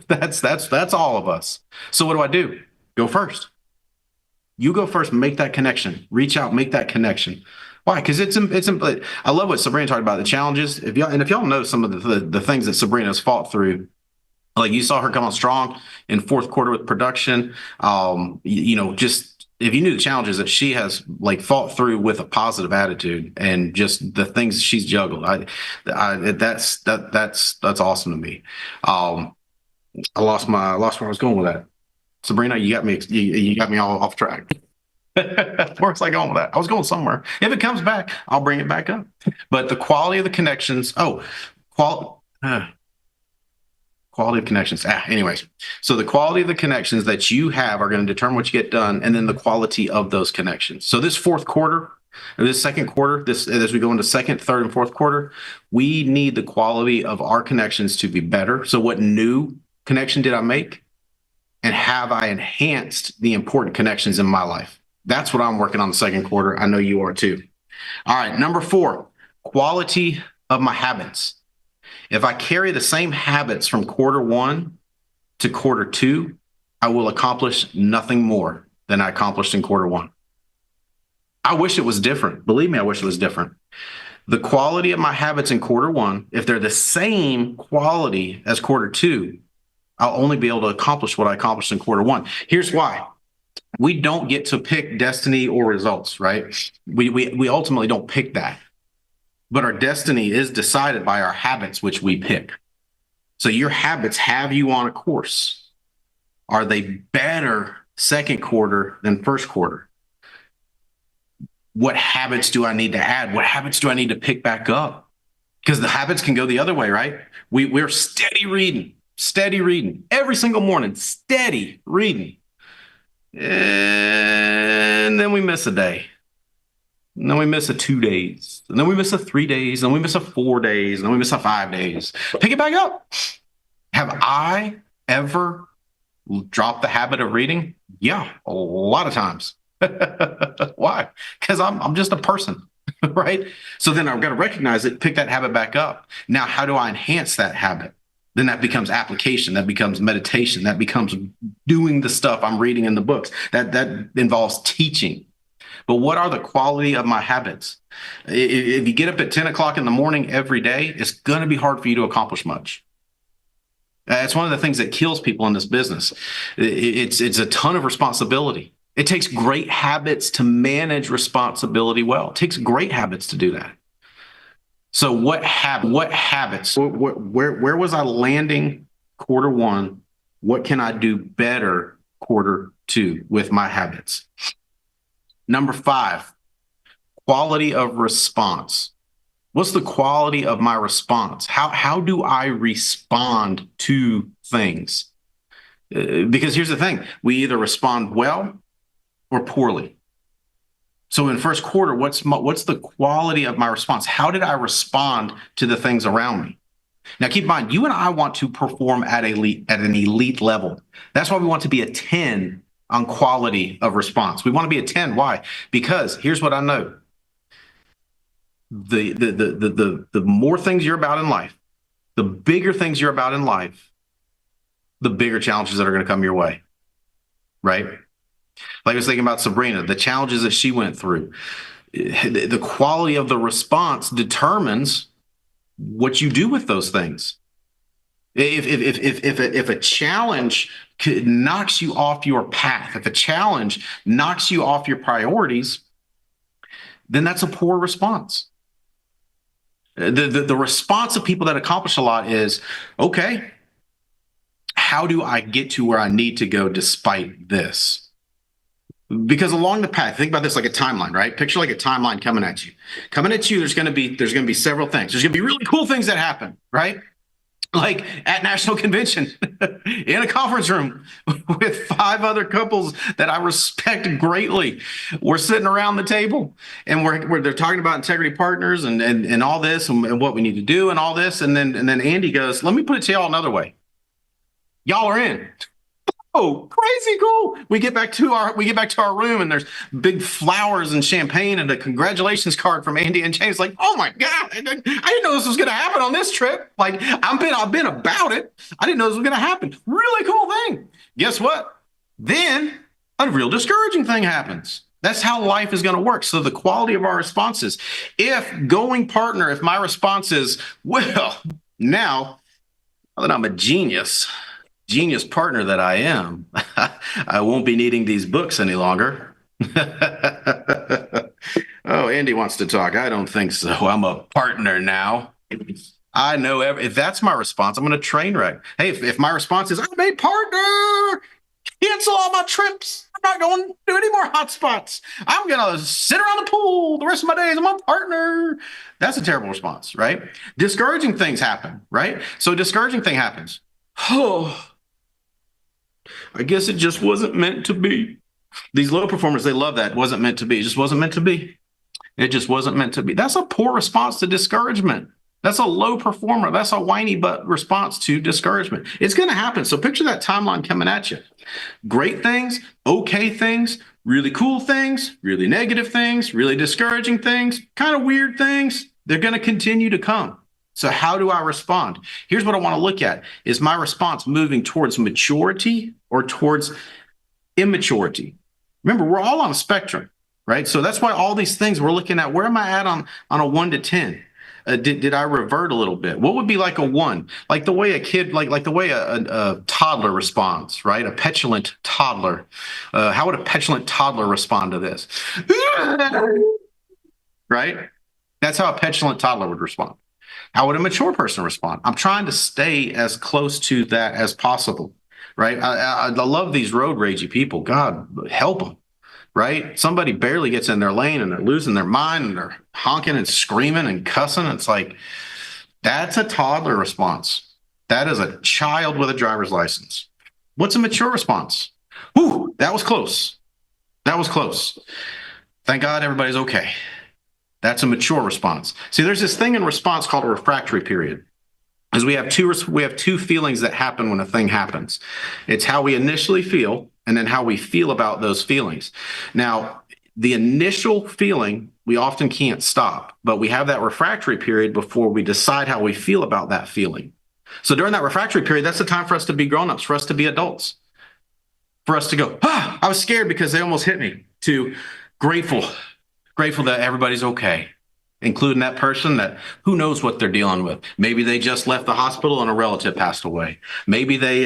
That's all of us. So what do? Go first. You go first, make that connection. Reach out, make that connection. Why? Because it's I love what Sabrina talked about, the challenges. If y'all know some of the things that Sabrina's fought through, like you saw her come on strong in fourth quarter with production. Just if you knew the challenges that she has fought through with a positive attitude and just the things she's juggled, that's awesome to me. I lost where I was going with that. Sabrina, you got me all off track. Where was I going with that? I was going somewhere. If it comes back, I'll bring it back up. But the quality of the connections. Quality of connections. Anyways, so the quality of the connections that you have are going to determine what you get done, and then the quality of those connections. So this fourth quarter, or this second quarter, as we go into second, third, and fourth quarter, we need the quality of our connections to be better. So what new connection did I make? And have I enhanced the important connections in my life? That's what I'm working on the second quarter. I know you are too. All right, number 4, quality of my habits. If I carry the same habits from quarter 1 to quarter 2, I will accomplish nothing more than I accomplished in quarter 1. I wish it was different. Believe me, I wish it was different. The quality of my habits in quarter 1, if they're the same quality as quarter 2, I'll only be able to accomplish what I accomplished in quarter 1. Here's why. We don't get to pick destiny or results, right? We ultimately don't pick that. But our destiny is decided by our habits, which we pick. So your habits have you on a course. Are they better second quarter than first quarter? What habits do I need to add? What habits do I need to pick back up? Because the habits can go the other way, right? We're steady reading every single morning, steady reading. And then we miss a day. And then we miss a 2 days. And then we miss a 3 days. And then we miss a 4 days. And then we miss a 5 days. Pick it back up. Have I ever dropped the habit of reading? Yeah, a lot of times. Why? Because I'm just a person, right? So then I've got to recognize it, pick that habit back up. Now, how do I enhance that habit? Then that becomes application. That becomes meditation. That becomes doing the stuff I'm reading in the books. That involves teaching. But what are the quality of my habits? If you get up at 10 o'clock in the morning every day, it's going to be hard for you to accomplish much. That's one of the things that kills people in this business. It's a ton of responsibility. It takes great habits to manage responsibility well. It takes great habits to do that. So what habits? Where was I landing quarter 1? What can I do better quarter 2 with my habits? Number 5, quality of response. What's the quality of my response? How do I respond to things? Because here's the thing, we either respond well or poorly. So in first quarter, what's the quality of my response? How did I respond to the things around me? Now, keep in mind, you and I want to perform at an elite level. That's why we want to be a 10 on quality of response. We want to be a 10. Why? Because here's what I know. The more things you're about in life, the bigger things you're about in life, the bigger challenges that are going to come your way, right? Like I was thinking about Sabrina, the challenges that she went through. The quality of the response determines what you do with those things. If a challenge knocks you off your path, if a challenge knocks you off your priorities, then that's a poor response. The response of people that accomplish a lot is, okay, how do I get to where I need to go despite this? Because along the path, think about this like a timeline, right? Picture like a timeline coming at you. Coming at you, there's going to be several things. There's going to be really cool things that happen, right? Like at National Convention in a conference room with 5 other couples that I respect greatly. We're sitting around the table and they're talking about integrity partners and all this and what we need to do and all this. And then Andy goes, let me put it to y'all another way. Y'all are in. Oh, crazy cool. We get back to our room and there's big flowers and champagne and a congratulations card from Andy and James. Like, oh my God, I didn't know this was going to happen on this trip. Like, I've been about it. I didn't know this was going to happen. Really cool thing. Guess what? Then a real discouraging thing happens. That's how life is going to work. So the quality of our responses. If my response is, well, now that I'm a genius partner that I am, I won't be needing these books any longer. Oh, Andy wants to talk. I don't think so. I'm a partner now. I know if that's my response, I'm going to train wreck. Hey, if my response is, I'm a partner, cancel all my trips. I'm not going to do any more hotspots. I'm going to sit around the pool the rest of my days. I'm a partner. That's a terrible response, right? Discouraging things happen, right? So a discouraging thing happens. Oh, I guess it just wasn't meant to be. These low performers, they love that. It wasn't meant to be. It just wasn't meant to be. It just wasn't meant to be. That's a poor response to discouragement. That's a low performer. That's a whiny butt response to discouragement. It's going to happen. So picture that timeline coming at you. Great things, okay things, really cool things, really negative things, really discouraging things, kind of weird things. They're going to continue to come. So how do I respond? Here's what I want to look at. Is my response moving towards maturity or towards immaturity? Remember, we're all on a spectrum, right? So that's why all these things we're looking at, where am I at on a 1 to 10? Did I revert a little bit? What would be like a 1? Like the way a kid, like the way a toddler responds, right? A petulant toddler. How would a petulant toddler respond to this? Right? That's how a petulant toddler would respond. How would a mature person respond? I'm trying to stay as close to that as possible, right? I love these road ragey people. God, help them, right? Somebody barely gets in their lane and they're losing their mind and they're honking and screaming and cussing. It's like, that's a toddler response. That is a child with a driver's license. What's a mature response? Whew, that was close. That was close. Thank God everybody's okay. That's a mature response. See, there's this thing in response called a refractory period. As we have two feelings that happen when a thing happens. It's how we initially feel and then how we feel about those feelings. Now, the initial feeling, we often can't stop, but we have that refractory period before we decide how we feel about that feeling. So during that refractory period, that's the time for us to be grown-ups, for us to be adults, for us to go, I was scared because they almost hit me, to grateful that everybody's okay, including that person that who knows what they're dealing with. Maybe they just left the hospital and a relative passed away. Maybe they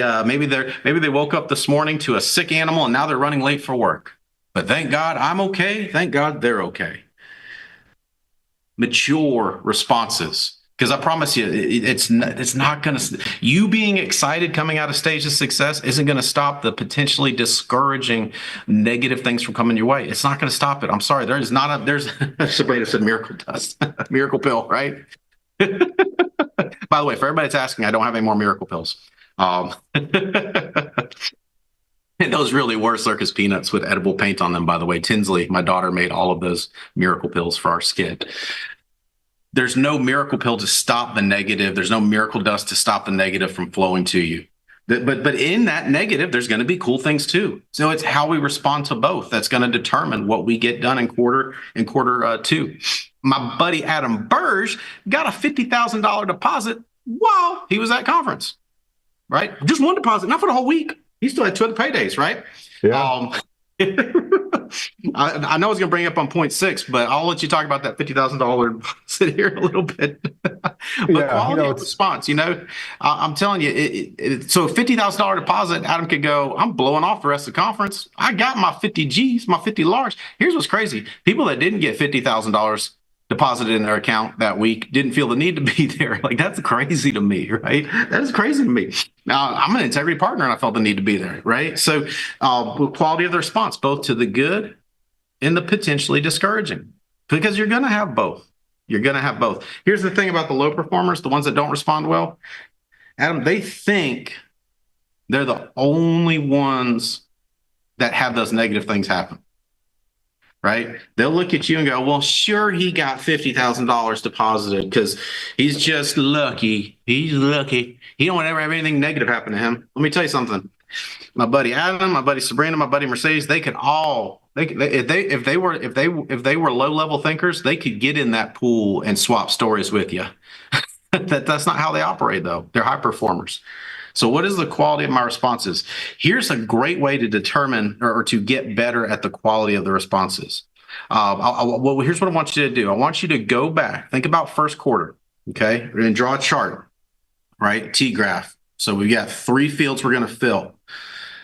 woke up this morning to a sick animal and now they're running late for work. But thank God I'm okay. Thank God they're okay. Mature responses Because I promise you, it's not going to, you being excited coming out of stage of success isn't going to stop the potentially discouraging negative things from coming your way. It's not going to stop it. I'm sorry. There's Sabrina said miracle dust, miracle pill, right? By the way, for everybody that's asking, I don't have any more miracle pills. Those really were circus peanuts with edible paint on them, by the way. Tinsley, my daughter, made all of those miracle pills for our skit. There's no miracle pill to stop the negative. There's no miracle dust to stop the negative from flowing to you. But in that negative, there's going to be cool things too. So it's how we respond to both that's going to determine what we get done in quarter two. My buddy Adam Burge got a $50,000 deposit while he was at conference, right? Just one deposit, not for the whole week. He still had 2 other paydays, right? Yeah. I know I was going to bring up on point 6, but I'll let you talk about that $50,000 sit here a little bit. But quality of response, I'm telling you, so a $50,000 deposit, Adam could go, I'm blowing off the rest of the conference. I got my 50 G's, my 50 large. Here's what's crazy. People that didn't get $50,000 deposited in their account that week didn't feel the need to be there. Like, that's crazy to me, right? That is crazy to me. Now, I'm an integrity partner and I felt the need to be there, right? So quality of the response, both to the good and the potentially discouraging, because you're going to have both. You're going to have both. Here's the thing about the low performers, the ones that don't respond well, Adam, they think they're the only ones that have those negative things happen. Right? They'll look at you and go, well, sure, he got $50,000 deposited because he's just lucky. He's lucky. He don't ever have anything negative happen to him. Let me tell you something. My buddy Adam, my buddy Sabrina, my buddy Mercedes, they could all, if they were low level thinkers, they could get in that pool and swap stories with you. That's not how they operate, though. They're high performers. So what is the quality of my responses? Here's a great way to determine or to get better at the quality of the responses. Here's what I want you to do. I want you to go back, think about first quarter, okay? We're going to draw a chart, right? T-graph. So we've got 3 fields we're going to fill.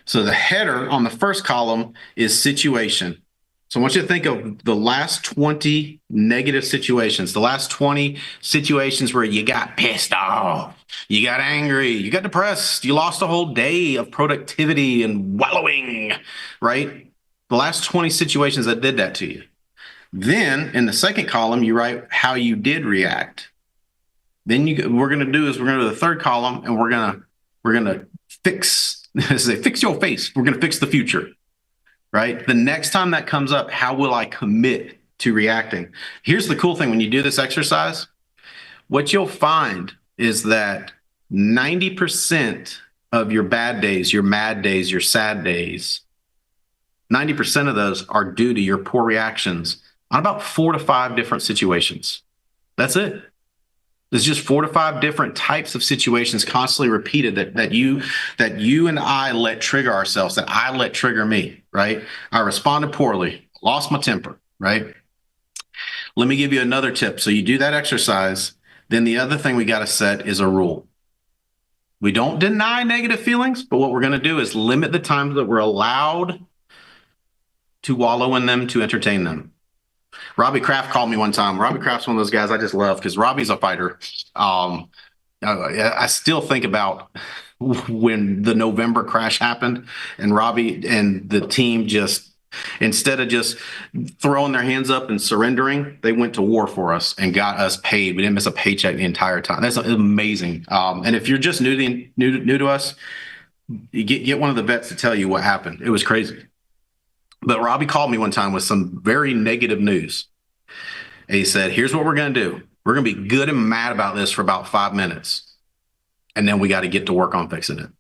So the header on the first column is situation. So I want you to think of the last 20 negative situations, the last 20 situations where you got pissed off, you got angry, you got depressed, you lost a whole day of productivity and wallowing, right? The last 20 situations that did that to you. Then in the second column, you write how you did react. Then we're going to do the third column, and we're going to fix your face. We're going to fix the future. Right? The next time that comes up, how will I commit to reacting? Here's the cool thing. When you do this exercise, what you'll find is that 90% of your bad days, your mad days, your sad days, 90% of those are due to your poor reactions on about 4 to 5 different situations. That's it. There's just 4 to 5 different types of situations constantly repeated that you and I let trigger ourselves, that I let trigger me, right? I responded poorly, lost my temper, right? Let me give you another tip. So you do that exercise. Then the other thing we got to set is a rule. We don't deny negative feelings, but what we're going to do is limit the times that we're allowed to wallow in them, to entertain them. Robbie Kraft called me one time. Robbie Kraft's one of those guys I just love because Robbie's a fighter. I still think about when the November crash happened and Robbie and the team just, instead of just throwing their hands up and surrendering, they went to war for us and got us paid. We didn't miss a paycheck the entire time. That's amazing. And if you're just new to us, you get one of the vets to tell you what happened. It was crazy. But Robbie called me one time with some very negative news. And he said, here's what we're going to do. We're going to be good and mad about this for about 5 minutes. And then we got to get to work on fixing it.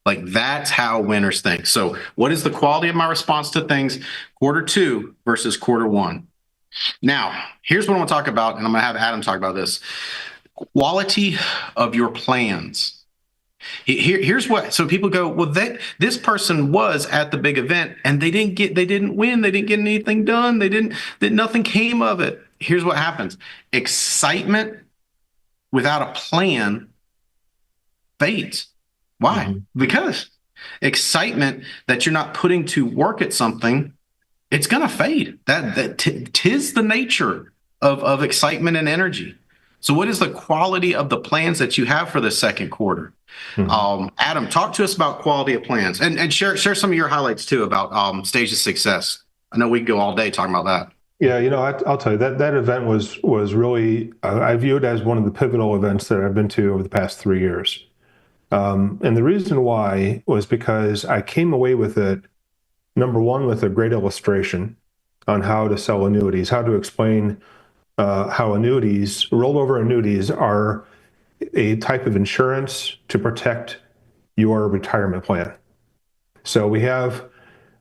Like, that's how winners think. So what is the quality of my response to things quarter 2 versus quarter 1? Now, here's what I want to talk about, and I'm going to have Adam talk about this. Quality of your plans. Here's what, so people go, well, this person was at the big event and they didn't win. They didn't get anything done. Nothing came of it. Here's what happens. Excitement without a plan fades. Why? Mm-hmm. Because excitement that you're not putting to work at something, it's going to fade. Tis the nature of excitement and energy. So what is the quality of the plans that you have for the second quarter? Adam, talk to us about quality of plans and share some of your highlights too about Stage of Success. I know we can go all day talking about that. Yeah, I'll tell you that event was really I view it as one of the pivotal events that I've been to over the past 3 years. And the reason why was because I came away with it, number one, with a great illustration on how to sell annuities, how to explain how annuities, rollover annuities, are a type of insurance to protect your retirement plan. So we have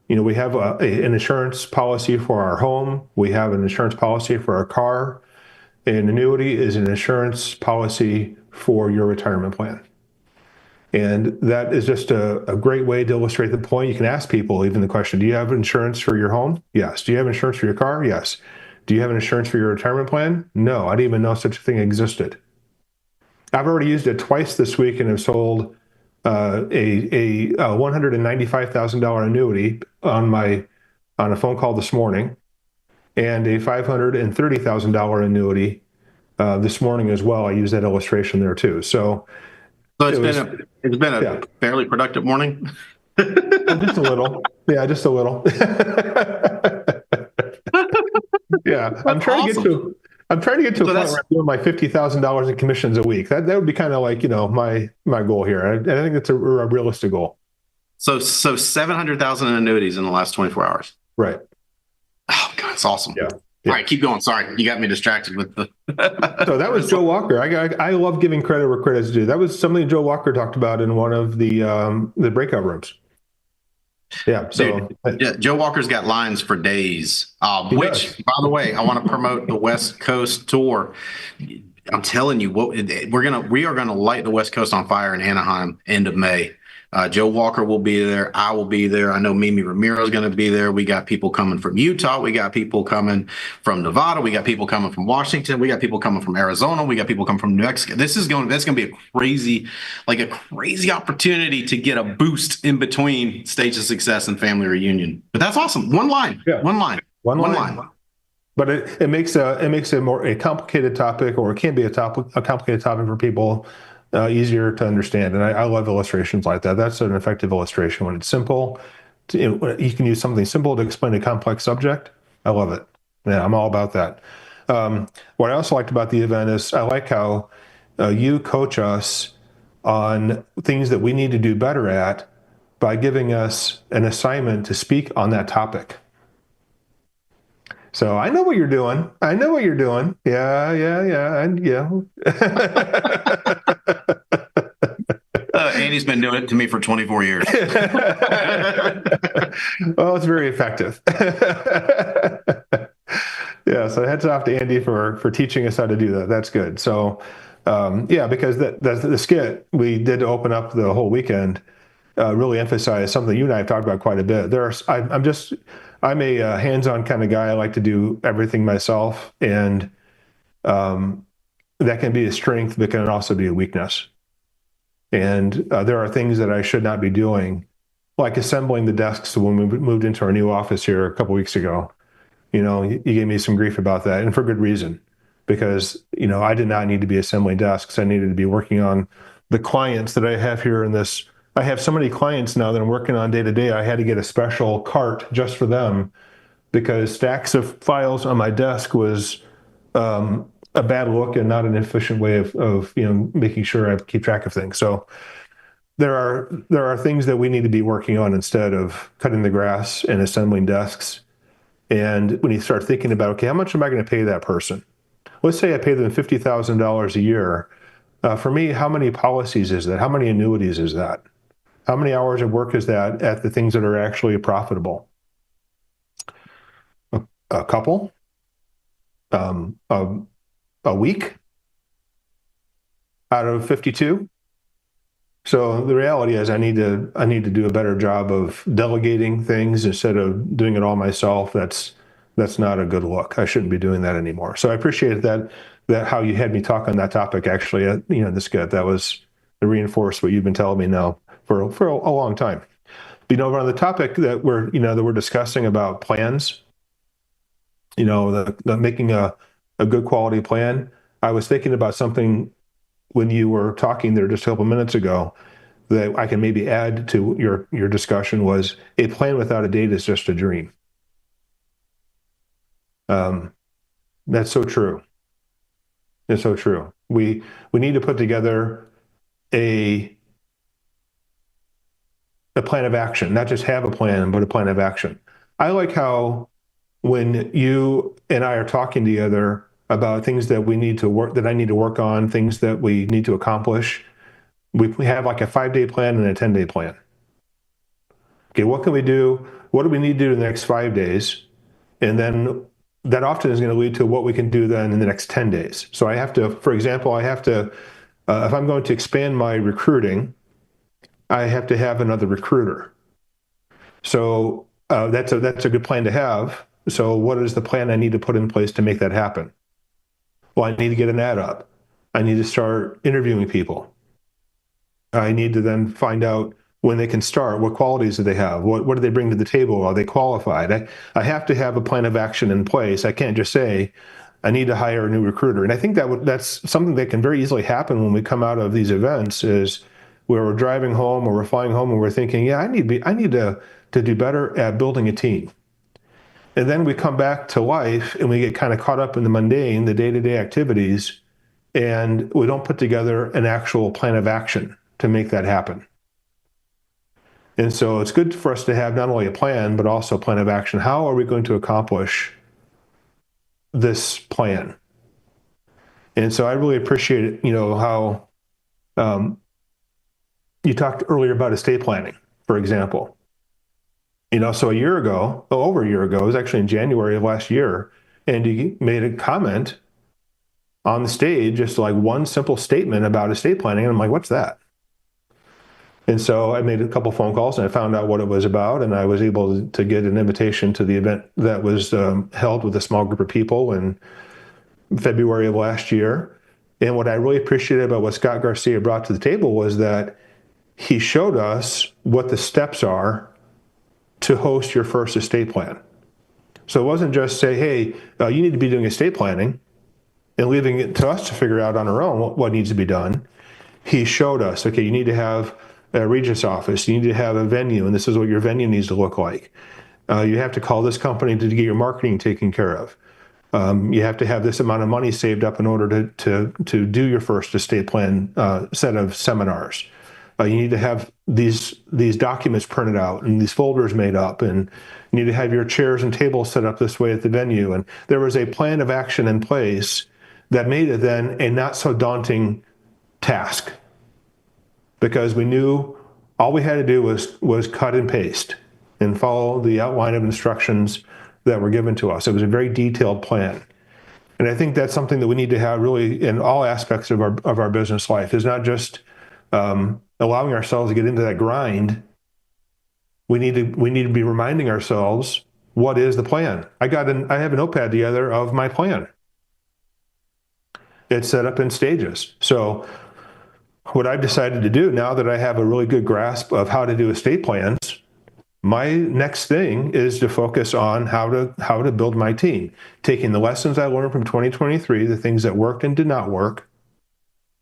an insurance policy for our home. We have an insurance policy for our car. An annuity is an insurance policy for your retirement plan. And that is just a great way to illustrate the point. You can ask people even the question, do you have insurance for your home? Yes. Do you have insurance for your car? Yes. Do you have an insurance for your retirement plan? No, I didn't even know such a thing existed. I've already used it twice this week and have sold a $195,000 annuity on a phone call this morning, and a $530,000 annuity this morning as well. I use that illustration there too. So it's been a fairly productive morning. Just a little. Yeah, just a little. Yeah, I'm trying to get to a point where I'm doing my $50,000 in commissions a week. That would be kind of like, my goal here. I think it's a realistic goal. So 700,000 in annuities in the last 24 hours. Right. Oh God, it's awesome. Yeah. All right, keep going. Sorry, you got me distracted with the. So that was Joe Walker. I love giving credit where credit's due. That was something Joe Walker talked about in one of the breakout rooms. Yeah. So Joe Walker's got lines for days. Which, by the way, I want to promote the West Coast tour. I'm telling you, we are gonna light the West Coast on fire in Anaheim end of May. Joe Walker will be there. I will be there. I know Mimi Ramiro is going to be there. We got people coming from Utah. We got people coming from Nevada. We got people coming from Washington. We got people coming from Arizona. We got people coming from New Mexico. That's going to be a crazy opportunity to get a boost in between Stage of Success and Family Reunion. But that's awesome. One line. But it makes a complicated topic, or it can be a complicated topic for people, easier to understand. And I love illustrations like that. That's an effective illustration when it's simple. You can use something simple to explain a complex subject. I love it. Yeah, I'm all about that. What I also liked about the event is I like how you coach us on things that we need to do better at by giving us an assignment to speak on that topic. So I know what you're doing. Yeah. Andy's been doing it to me for 24 years. Well, it's very effective. Yeah, so heads off to Andy for teaching us how to do that. That's good. So, because the skit we did to open up the whole weekend really emphasized something you and I have talked about quite a bit. I'm a hands-on kind of guy. I like to do everything myself, and that can be a strength, but can also be a weakness. And there are things that I should not be doing, like assembling the desks when we moved into our new office here a couple weeks ago. You gave me some grief about that, and for good reason, because I did not need to be assembling desks. I needed to be working on the clients that I have here in this. I have so many clients now that I'm working on day to day. I had to get a special cart just for them because stacks of files on my desk was a bad look and not an efficient way of making sure I keep track of things. So there are things that we need to be working on instead of cutting the grass and assembling desks. And when you start thinking about, okay, how much am I going to pay that person? Let's say I pay them $50,000 a year. For me, how many policies is that? How many annuities is that? How many hours of work is that at the things that are actually profitable? A couple? A week out of 52? So the reality is I need to do a better job of delegating things instead of doing it all myself. That's not a good look. I shouldn't be doing that anymore. So I appreciate that how you had me talk on that topic actually, this good. That was to reinforce what you've been telling me now for a long time. But, on the topic that we're discussing about plans, the making a good quality plan. I was thinking about something when you were talking there just a couple minutes ago that I can maybe add to your discussion was a plan without a date is just a dream. That's so true. It's so true. We need to put together a plan of action, not just have a plan, but a plan of action. I like how when you and I are talking together about things that we need to work, that I need to work on, things that we need to accomplish, we have like a 5-day plan and a 10-day plan. Okay, what can we do? What do we need to do in the next 5 days? And then that often is going to lead to what we can do then in the next 10 days. So I have to, for example, if I'm going to expand my recruiting, I have to have another recruiter. So that's a good plan to have. So what is the plan I need to put in place to make that happen? Well, I need to get an ad up. I need to start interviewing people. I need to then find out when they can start, what qualities do they have, what do they bring to the table, are they qualified? I have to have a plan of action in place. I can't just say, I need to hire a new recruiter. And I think that's something that can very easily happen when we come out of these events, is where we're driving home or we're flying home and we're thinking, yeah, I need to do better at building a team. And then we come back to life and we get kind of caught up in the mundane, the day-to-day activities, and we don't put together an actual plan of action to make that happen. And so it's good for us to have not only a plan, but also a plan of action. How are we going to accomplish this plan? And so I really appreciate, how you talked earlier about estate planning, for example. So over a year ago, it was actually in January of last year, and you made a comment on the stage, just like one simple statement about estate planning. And I'm like, what's that? And so I made a couple phone calls and I found out what it was about, and I was able to get an invitation to the event that was held with a small group of people in February of last year. And what I really appreciated about what Scott Garcia brought to the table was that he showed us what the steps are to host your first estate plan. So it wasn't just say, hey, you need to be doing estate planning and leaving it to us to figure out on our own what needs to be done. He showed us, okay, you need to have a regent's office, you need to have a venue, and this is what your venue needs to look like. You have to call this company to get your marketing taken care of. You have to have this amount of money saved up in order to do your first estate plan set of seminars. You need to have these documents printed out and these folders made up, and you need to have your chairs and tables set up this way at the venue. And there was a plan of action in place that made it then a not so daunting task, because we knew all we had to do was cut and paste and follow the outline of instructions that were given to us. It was a very detailed plan. And I think that's something that we need to have really in all aspects of our business life, is not just allowing ourselves to get into that grind. We need to be reminding ourselves, what is the plan? I have a notepad together of my plan. It's set up in stages. So what I've decided to do, now that I have a really good grasp of how to do estate plans, my next thing is to focus on how to build my team, taking the lessons I learned from 2023, the things that worked and did not work,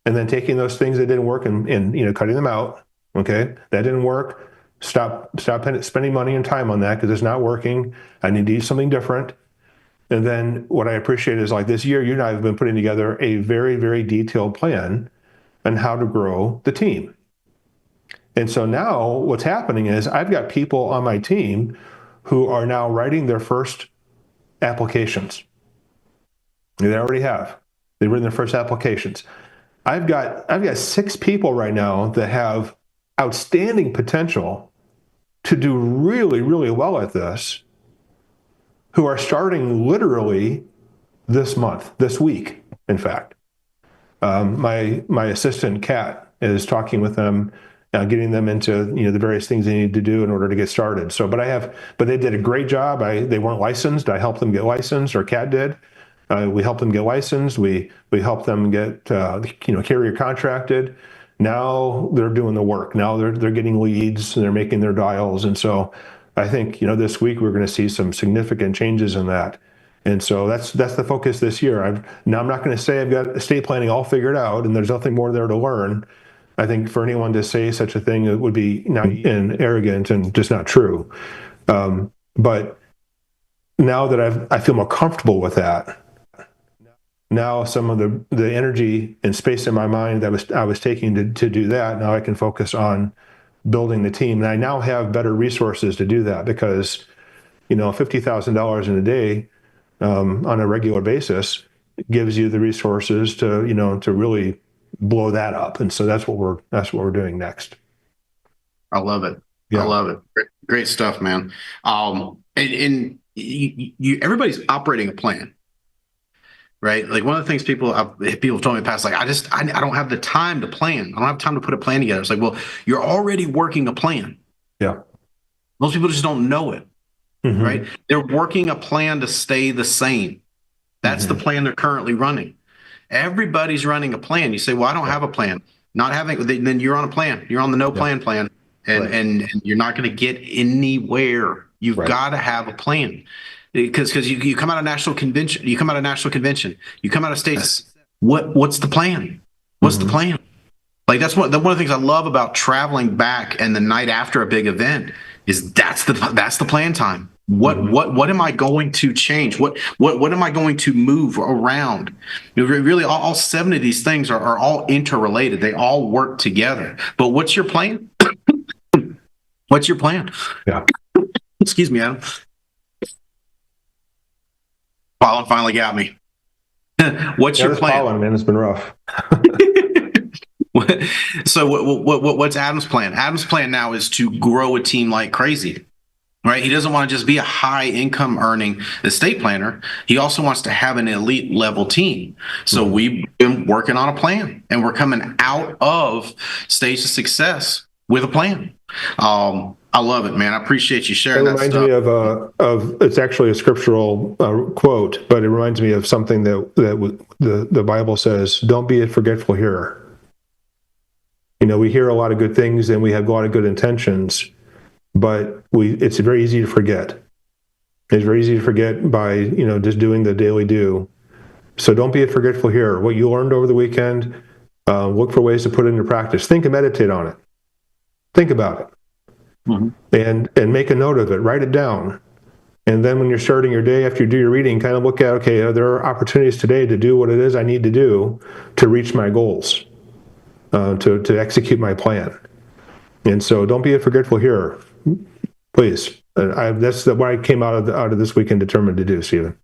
and then taking those things that didn't work and cutting them out. Okay, that didn't work. Stop spending money and time on that because it's not working. I need to do something different. And then what I appreciate is, like, this year, you and I have been putting together a very, very detailed plan on how to grow the team. And so now what's happening is I've got people on my team who are now writing their first applications. They already have. They've written their first applications. I've got 6 people right now that have outstanding potential to do really, really well at this, who are starting literally this week, in fact. My assistant, Kat, is talking with them, getting them into the various things they need to do in order to get started. So, but they did a great job. They weren't licensed. I helped them get licensed, or Kat did. We helped them get licensed. We helped them get carrier contracted. Now they're doing the work. Now they're getting leads and they're making their dials. And so I think this week we're going to see some significant changes in that. And so that's the focus this year. Now I'm not going to say I've got estate planning all figured out and there's nothing more there to learn. I think for anyone to say such a thing, it would be naive and arrogant and just not true. But now that I feel more comfortable with that, now some of the energy and space in my mind that I was taking to do that, now I can focus on building the team. And I now have better resources to do that because, $50,000 in a day on a regular basis gives you the resources to really blow that up. And so that's what we're doing next. I love it. Yeah. I love it. Great stuff, man. And everybody's operating a plan, right? Like one of the things people have told me in the past, like, I don't have the time to plan. I don't have time to put a plan together. It's like, well, you're already working a plan. Yeah. Most people just don't know it, right? They're working a plan to stay the same. That's the plan they're currently running. Everybody's running a plan. You say, well, I don't have a plan. Not having, then you're on a plan. You're on the no plan plan. And you're not going to get anywhere. You've got to have a plan because you come out of national convention, you come out of states. What's the plan? What's the plan? Like that's one of the things I love about traveling back and the night after a big event is that's the plan time. What am I going to change? What am I going to move around? Really, all 7 of these things are all interrelated. They all work together. But what's your plan? What's your plan? Yeah. Excuse me, Adam. Pollen finally got me. What's your plan? Pollen, man, it's been rough. So what's Adam's plan? Adam's plan now is to grow a team like crazy, right? He doesn't want to just be a high income earning estate planner. He also wants to have an elite level team. So we've been working on a plan and we're coming out of Stage of Success with a plan. I love it, man. I appreciate you sharing that stuff. It reminds me of it's actually a scriptural quote, but it reminds me of something that the Bible says, don't be a forgetful hearer. We hear a lot of good things and we have a lot of good intentions, but it's very easy to forget. It's very easy to forget by, just doing the daily do. So don't be a forgetful hearer. What you learned over the weekend, look for ways to put it into practice. Think and meditate on it. Think about it. And make a note of it. Write it down. And then when you're starting your day after you do your reading, kind of look at, okay, there are opportunities today to do what it is I need to do to reach my goals, to execute my plan. And so don't be a forgetful hearer, please. That's what I came out of this weekend determined to do, Stephen.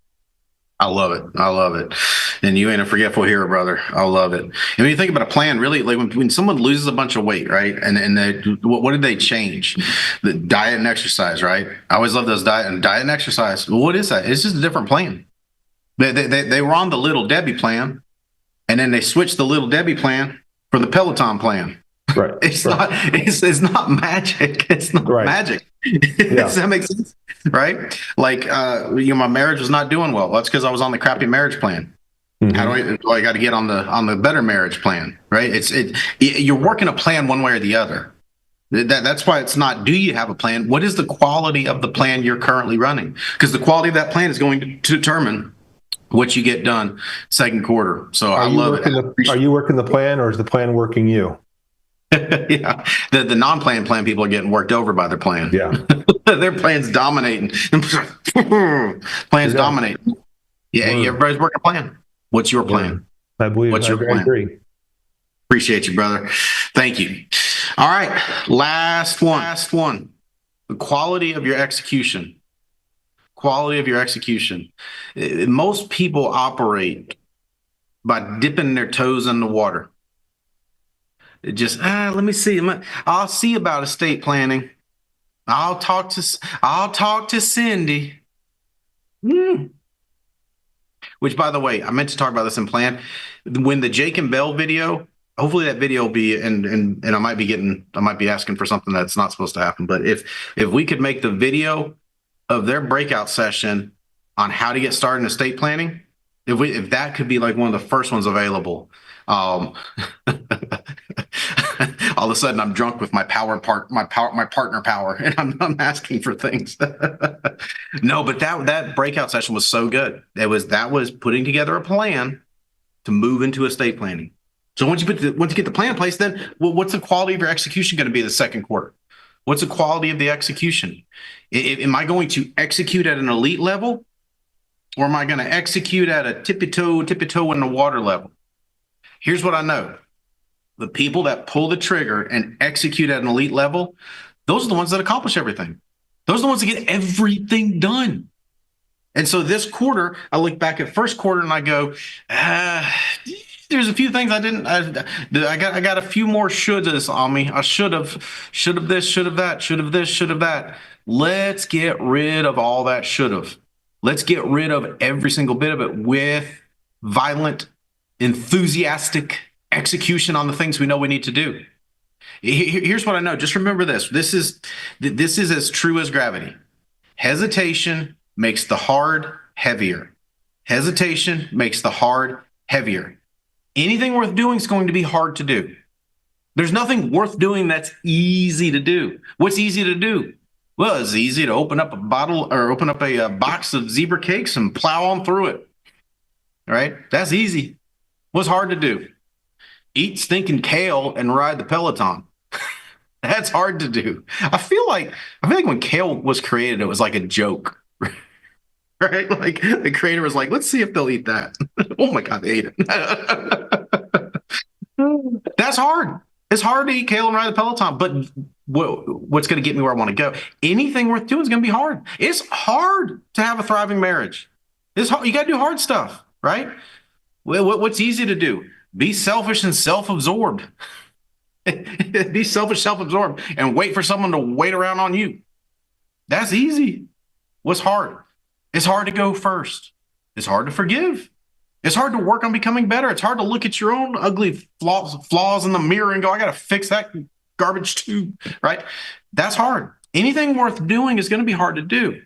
I love it. I love it. And you ain't a forgetful hero, brother. I love it. And when you think about a plan, really, like when someone loses a bunch of weight, right? And what did they change? The diet and exercise, right? I always love those diet and exercise. Well, what is that? It's just a different plan. They were on the Little Debbie plan, and then they switched the Little Debbie plan for the Peloton plan. Right. It's not magic. It's not magic. Does that make sense? Right? Like, my marriage was not doing well. That's because I was on the crappy marriage plan. How do I got to get on the better marriage plan? Right? You're working a plan one way or the other. That's why it's not, do you have a plan? What is the quality of the plan you're currently running? Because the quality of that plan is going to determine what you get done second quarter. So I love it. Are you working the plan or is the plan working you? Yeah, the non-plan people are getting worked over by their plan. Yeah, their plan's dominating. Plans dominate. Yeah, everybody's working a plan. What's your plan? I believe. What's your plan? I agree. Appreciate you, brother. Thank you. All right, last one. The quality of your execution. Quality of your execution. Most people operate by dipping their toes in the water. Just let me see. I'll see about estate planning. I'll talk to Cindy. Which, by the way, I meant to talk about this in plan. When the Jake and Bell video, hopefully that video will be, and I might be asking for something that's not supposed to happen. But if we could make the video of their breakout session on how to get started in estate planning, if that could be like one of the first ones available. I'll all of a sudden I'm drunk with my partner power, and I'm asking for things. No, but that breakout session was so good. That was putting together a plan to move into estate planning. So once you get the plan in place, then what's the quality of your execution going to be the second quarter? What's the quality of the execution? Am I going to execute at an elite level, or am I going to execute at a tippy toe in the water level? Here's what I know. The people that pull the trigger and execute at an elite level, those are the ones that accomplish everything. Those are the ones that get everything done. And so this quarter, I look back at first quarter and I go, there's a few things I got a few more shouldas on me. I should have this, should have that, should have this, should have that. Let's get rid of all that should have. Let's get rid of every single bit of it with violent, enthusiastic execution on the things we know we need to do. Here's what I know. Just remember this. This is as true as gravity. Hesitation makes the hard heavier. Hesitation makes the hard heavier. Anything worth doing is going to be hard to do. There's nothing worth doing that's easy to do. What's easy to do? Well, it's easy to open up a box of zebra cakes and plow on through it. All right? That's easy. What's hard to do? Eat stinking kale and ride the Peloton. That's hard to do. I feel like when kale was created, it was like a joke. Right? Like the creator was like, let's see if they'll eat that. Oh my God, they ate it. That's hard. It's hard to eat kale and ride the Peloton, but what's going to get me where I want to go? Anything worth doing is going to be hard. It's hard to have a thriving marriage. It's hard. You got to do hard stuff, right? Well, what's easy to do? Be selfish and self-absorbed. Be selfish, self-absorbed, and wait for someone to wait around on you. That's easy. What's hard? It's hard to go first. It's hard to forgive. It's hard to work on becoming better. It's hard to look at your own ugly flaws in the mirror and go, I got to fix that garbage too, right? That's hard. Anything worth doing is going to be hard to do.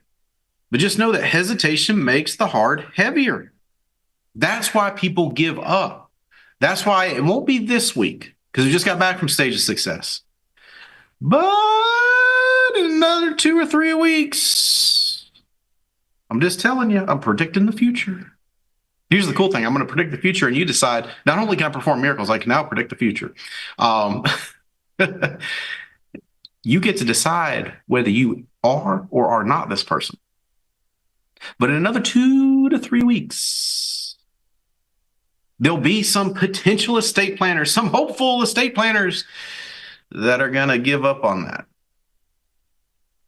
But just know that hesitation makes the hard heavier. That's why people give up. That's why it won't be this week, because we just got back from Stage of Success. But in another 2 or 3 weeks, I'm just telling you, I'm predicting the future. Here's the cool thing. I'm going to predict the future, and you decide, not only can I perform miracles, I can now predict the future. You get to decide whether you are or are not this person. But in another 2 to 3 weeks, there'll be some potential estate planners, some hopeful estate planners that are going to give up on that.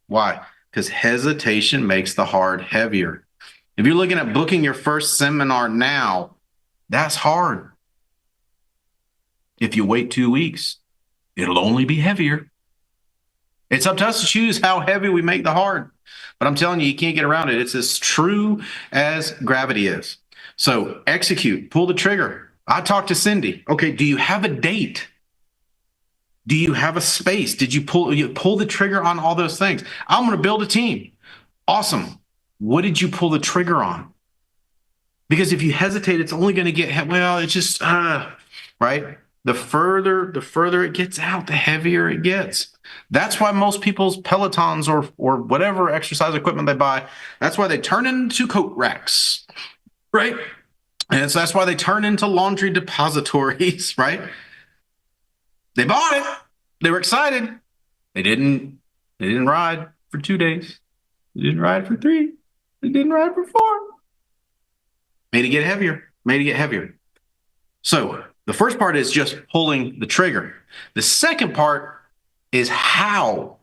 Why? Because hesitation makes the hard heavier. If you're looking at booking your first seminar now, that's hard. If you wait 2 weeks, it'll only be heavier. It's up to us to choose how heavy we make the hard. But I'm telling you can't get around it. It's as true as gravity is. So execute, pull the trigger. I talked to Cindy. Okay, do you have a date? Do you have a space? Did you pull the trigger on all those things? I'm going to build a team. Awesome. What did you pull the trigger on? Because if you hesitate, it's only going to get, well, it's just, right? The further it gets out, the heavier it gets. That's why most people's Pelotons or whatever exercise equipment they buy, that's why they turn into coat racks, right? And so that's why they turn into laundry depositories, right? They bought it. They were excited. They didn't ride for 2 days. They didn't ride for 3. They didn't ride for 4. Made it get heavier. So the first part is just pulling the trigger. The second part is how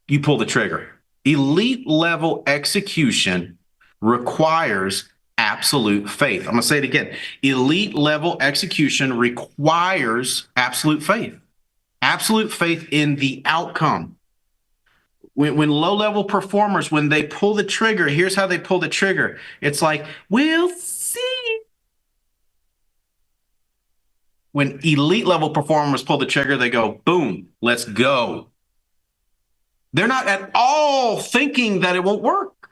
you pull the trigger. Elite level execution requires absolute faith. I'm going to say it again. Elite level execution requires absolute faith. Absolute faith in the outcome. When low-level performers, when they pull the trigger, here's how they pull the trigger. It's like, we'll see. When elite-level performers pull the trigger, they go, boom, let's go. They're not at all thinking that it won't work.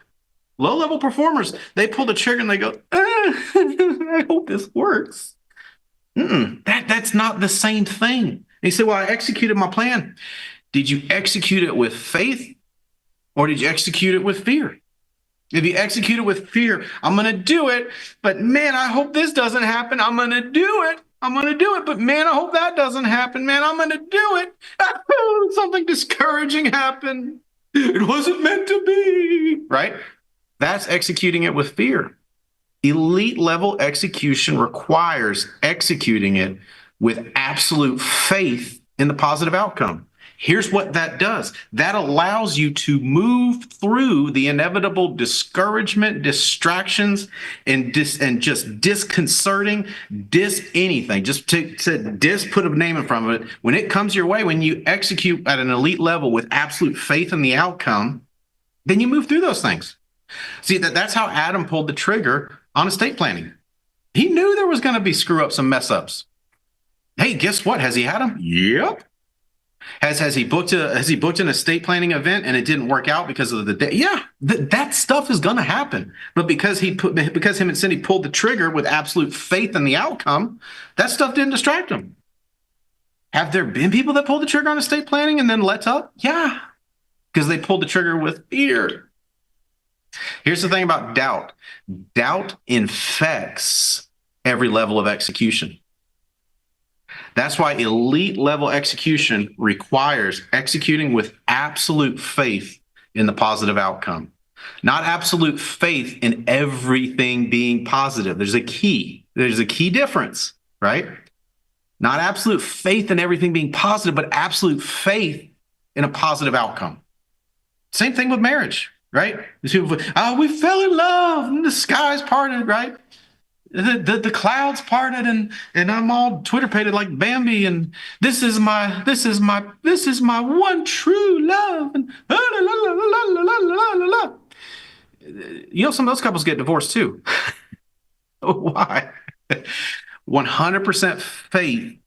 Low-level performers, they pull the trigger and they go, I hope this works. That's not the same thing. he said, well, I executed my plan. Did you execute it with faith or did you execute it with fear? If you execute it with fear, I'm going to do it, but man, I hope this doesn't happen. I'm going to do it. I'm going to do it, but man, I hope that doesn't happen. Man, I'm going to do it. Something discouraging happened. It wasn't meant to be, right? That's executing it with fear. Elite level execution requires executing it with absolute faith in the positive outcome. Here's what that does. That allows you to move through the inevitable discouragement, distractions, and just disconcerting, anything. Just to put a name in front of it. When it comes your way, when you execute at an elite level with absolute faith in the outcome, then you move through those things. See, that's how Adam pulled the trigger on estate planning. He knew there was going to be screw ups and mess ups. Hey, guess what? Has he had them? Yep. Has he booked an estate planning event and it didn't work out because of the day? Yeah, that stuff is going to happen. But because him and Cindy pulled the trigger with absolute faith in the outcome, that stuff didn't distract him. Have there been people that pulled the trigger on estate planning and then let up? Yeah, because they pulled the trigger with fear. Here's the thing about doubt. Doubt infects every level of execution. That's why elite level execution requires executing with absolute faith in the positive outcome, not absolute faith in everything being positive. There's a key difference, right? Not absolute faith in everything being positive, but absolute faith in a positive outcome. Same thing with marriage, right? We fell in love and the skies parted, right? The clouds parted and I'm all Twitter pated like Bambi and this is my one true love and la, la, la, la, la, la, la, la. You know, some of those couples get divorced too. Why? 100% faith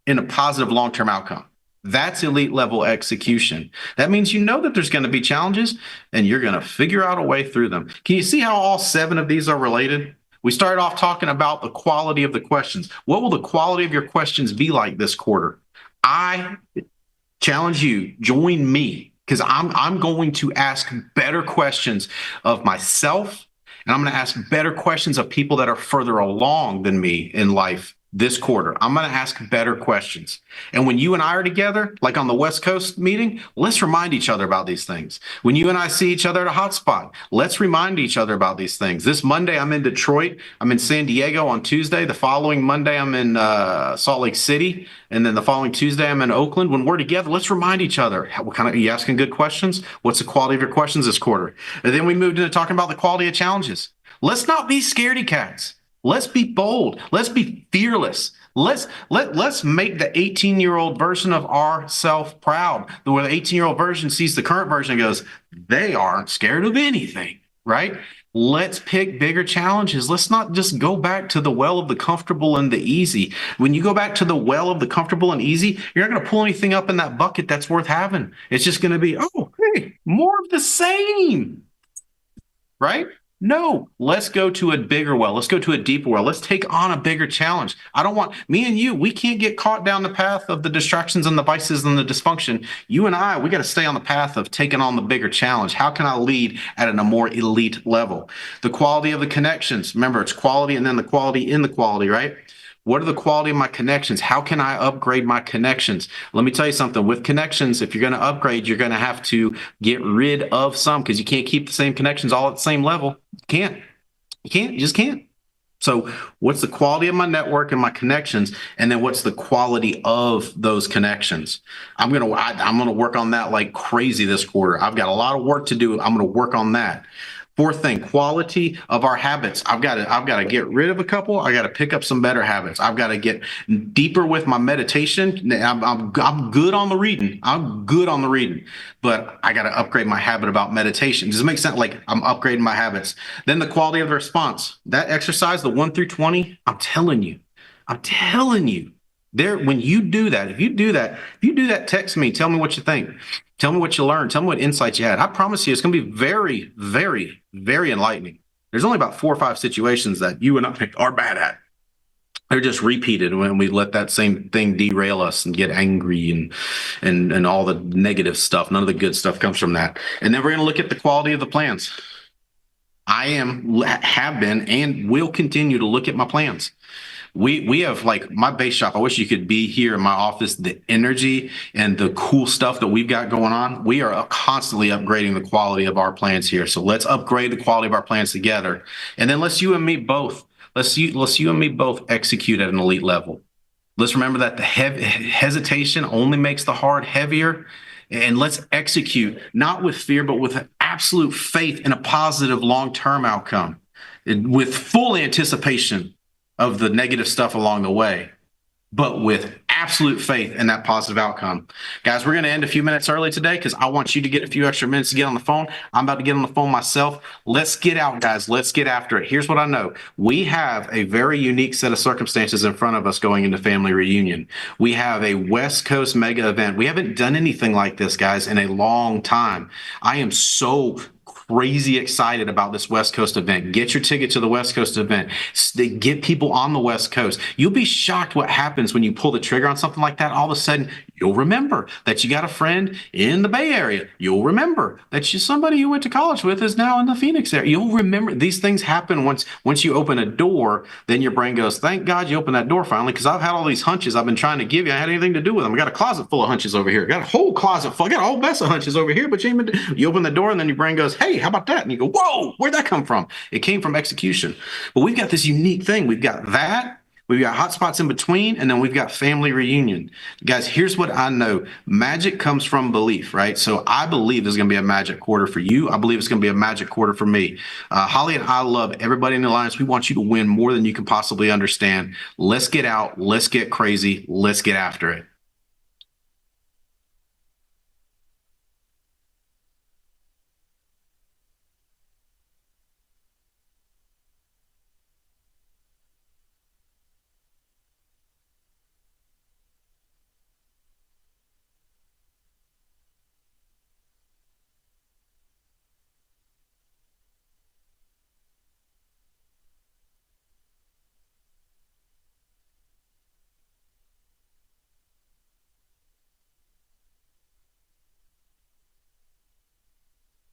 in a positive long-term outcome. That's elite level execution. That means you know that there's going to be challenges and you're going to figure out a way through them. Can you see how all 7 of these are related? We started off talking about the quality of the questions. What will the quality of your questions be like this quarter? I challenge you, join me, because I'm going to ask better questions of myself, and I'm going to ask better questions of people that are further along than me in life this quarter. I'm going to ask better questions. And when you and I are together, like on the West Coast meeting, let's remind each other about these things. When you and I see each other at a hotspot, let's remind each other about these things. This Monday, I'm in Detroit. I'm in San Diego on Tuesday. The following Monday, I'm in Salt Lake City. And then the following Tuesday, I'm in Oakland. When we're together, let's remind each other. What kind of, are you asking good questions? What's the quality of your questions this quarter? And then we moved into talking about the quality of challenges. Let's not be scaredy cats. Let's be bold. Let's be fearless. Let's make the 18-year-old version of ourself proud. Where the 18-year-old version sees the current version and goes, they aren't scared of anything, right? Let's pick bigger challenges. Let's not just go back to the well of the comfortable and the easy. When you go back to the well of the comfortable and easy, you're not going to pull anything up in that bucket that's worth having. It's just going to be, oh, hey, more of the same, right? No, let's go to a bigger well. Let's go to a deeper well. Let's take on a bigger challenge. I don't want me and you, we can't get caught down the path of the distractions and the vices and the dysfunction. You and I, we got to stay on the path of taking on the bigger challenge. How can I lead at a more elite level? The quality of the connections. Remember, it's quality and then the quality in the quality, right? What are the quality of my connections? How can I upgrade my connections? Let me tell you something. With connections, if you're going to upgrade, you're going to have to get rid of some because you can't keep the same connections all at the same level. You just can't. So what's the quality of my network and my connections? And then what's the quality of those connections? I'm going to work on that like crazy this quarter. I've got a lot of work to do. I'm going to work on that. Fourth thing, quality of our habits. I've got to get rid of a couple. I got to pick up some better habits. I've got to get deeper with my meditation. I'm good on the reading. But I got to upgrade my habit about meditation. Does it make sense? Like I'm upgrading my habits. Then the quality of the response. That exercise, the 1 through 20, I'm telling you. There, when you do that, if you do that, text me. Tell me what you think. Tell me what you learned. Tell me what insights you had. I promise you, it's going to be very, very, very enlightening. There's only about 4 or 5 situations that you and I are bad at. They're just repeated when we let that same thing derail us and get angry and all the negative stuff. None of the good stuff comes from that. And then we're going to look at the quality of the plans. Have been, and will continue to look at my plans. We have, like, my base shop. I wish you could be here in my office. The energy and the cool stuff that we've got going on. We are constantly upgrading the quality of our plans here. So let's upgrade the quality of our plans together. And then let's you and me both execute at an elite level. Let's remember that the hesitation only makes the heart heavier. And let's execute, not with fear, but with absolute faith in a positive long-term outcome, with full anticipation of the negative stuff along the way, but with absolute faith in that positive outcome. Guys, we're going to end a few minutes early today because I want you to get a few extra minutes to get on the phone. I'm about to get on the phone myself. Let's get out, guys. Let's get after it. Here's what I know. We have a very unique set of circumstances in front of us going into family reunion. We have a West Coast mega event. We haven't done anything like this, guys, in a long time. I am so crazy excited about this West Coast event. Get your ticket to the West Coast event. Get people on the West Coast. You'll be shocked what happens when you pull the trigger on something like that. All of a sudden, you'll remember that you got a friend in the Bay Area. You'll remember that somebody you went to college with is now in the Phoenix area. You'll remember these things happen once you open a door. Then your brain goes, "Thank God you opened that door finally," because I've had all these hunches I've been trying to give you. I had anything to do with them. I got a closet full of hunches over here. I got a whole closet full. I got a whole mess of hunches over here. But you open the door and then your brain goes, "Hey, how about that?" And you go, "Whoa, where'd that come from?" It came from execution. But we've got this unique thing. We've got that. We've got hot spots in between, and then we've got family reunion. Guys, here's what I know. Magic comes from belief, right? So I believe there's going to be a magic quarter for you. I believe it's going to be a magic quarter for me. Holly and I love everybody in the Alliance. We want you to win more than you can possibly understand. Let's get out. Let's get crazy. Let's get after it.